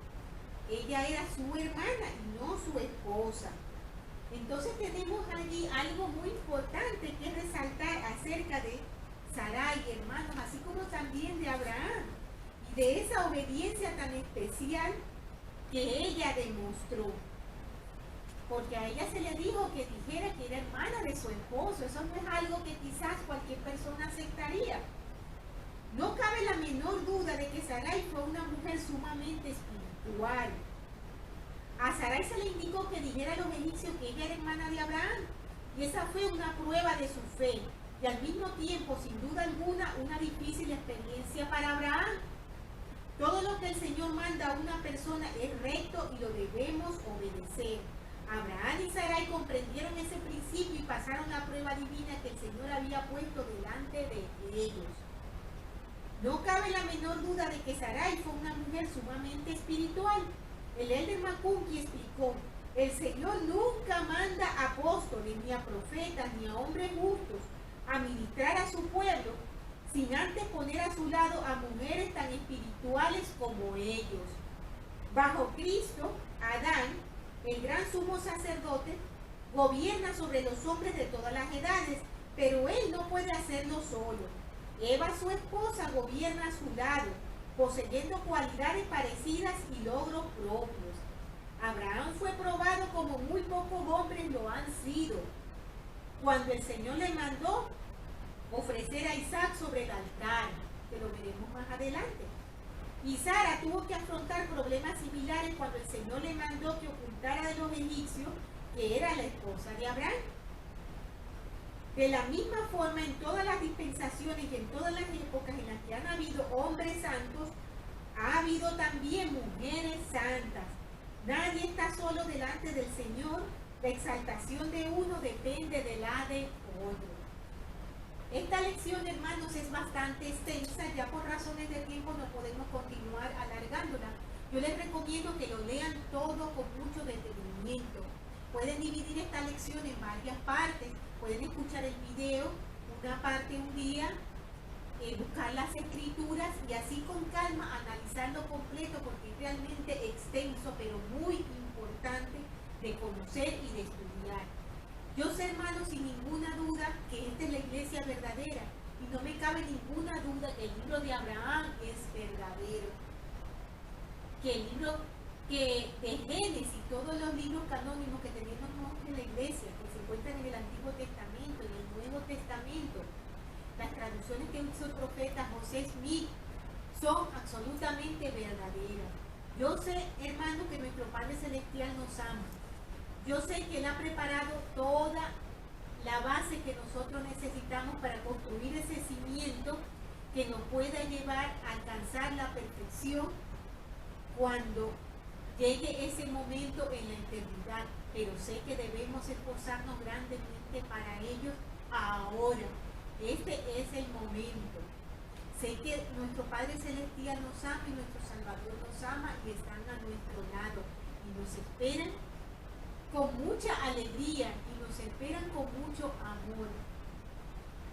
ella era su hermana y no su esposa. Entonces tenemos allí algo muy importante que resaltar acerca de Sarai, hermanos, así como también de Abraham, y de esa obediencia tan especial que ella demostró. Porque a ella se le dijo que dijera que era hermana de su esposo. Eso no es algo que quizás cualquier persona aceptaría. No cabe la menor duda de que Sarai fue una mujer sumamente espiritual. A Sarai se le indicó que dijera a los egipcios que ella era hermana de Abraham, y esa fue una prueba de su fe, y al mismo tiempo, sin duda alguna, una difícil experiencia para Abraham. Todo lo que el Señor manda a una persona es recto y lo debemos obedecer. Abraham y Sarai comprendieron ese principio y pasaron la prueba divina que el Señor había puesto delante de ellos. No cabe la menor duda de que Sarai fue una mujer sumamente espiritual. El Elder McCunkie explicó, El Señor nunca manda a apóstoles, ni a profetas, ni a hombres justos a ministrar a su pueblo, sin antes poner a su lado a mujeres tan espirituales como ellos. Bajo Cristo, Adán, el gran sumo sacerdote, gobierna sobre los hombres de todas las edades, pero él no puede hacerlo solo. Eva, su esposa, gobierna a su lado, poseyendo cualidades parecidas y logros propios. Abraham fue probado como muy pocos hombres lo han sido, cuando el Señor le mandó ofrecer a Isaac sobre el altar, que lo veremos más adelante. Y Sara tuvo que afrontar problemas similares cuando el Señor le mandó que ocultara de los egipcios que era la esposa de Abraham. De la misma forma, en todas las dispensaciones y en todas las épocas en las que han habido hombres santos, ha habido también mujeres santas. Nadie está solo delante del Señor. La exaltación de uno depende de la de otro. Esta lección, hermanos, es bastante extensa. Ya por razones de tiempo no podemos continuar alargándola. Yo les recomiendo que lo lean todo con mucho detenimiento. Pueden dividir esta lección en varias partes. Pueden escuchar el video, una parte un día, buscar las escrituras y así con calma analizarlo completo, porque es realmente extenso, pero muy importante de conocer y de estudiar. Yo sé, hermanos, sin ninguna duda que esta es la iglesia verdadera y no me cabe ninguna duda que el libro de Abraham es verdadero, que el libro de Génesis, todos los libros canónicos que tenemos en la iglesia, que se encuentran en el Antiguo Testamento, en el Nuevo Testamento, las traducciones que hizo el profeta José Smith, son absolutamente verdaderas. Yo sé, hermano, que nuestro Padre Celestial nos ama. Yo sé que Él ha preparado toda la base que nosotros necesitamos para construir ese cimiento que nos pueda llevar a alcanzar la perfección cuando llegue ese momento en la eternidad. Pero sé que debemos esforzarnos grandemente para ello ahora. Este es el momento. Sé que nuestro Padre Celestial nos ama y nuestro Salvador nos ama y están a nuestro lado y nos esperan con mucha alegría y nos esperan con mucho amor.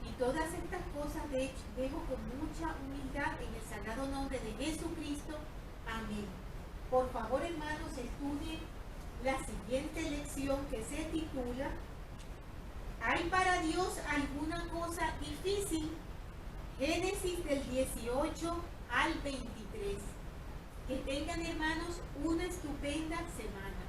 Y todas estas cosas dejo con mucha humildad en el sagrado nombre de Jesucristo. Amén. Por favor, hermanos, estudien la siguiente lección que se titula ¿Hay para Dios alguna cosa difícil? Génesis del 18 al 23. Que tengan, hermanos, una estupenda semana.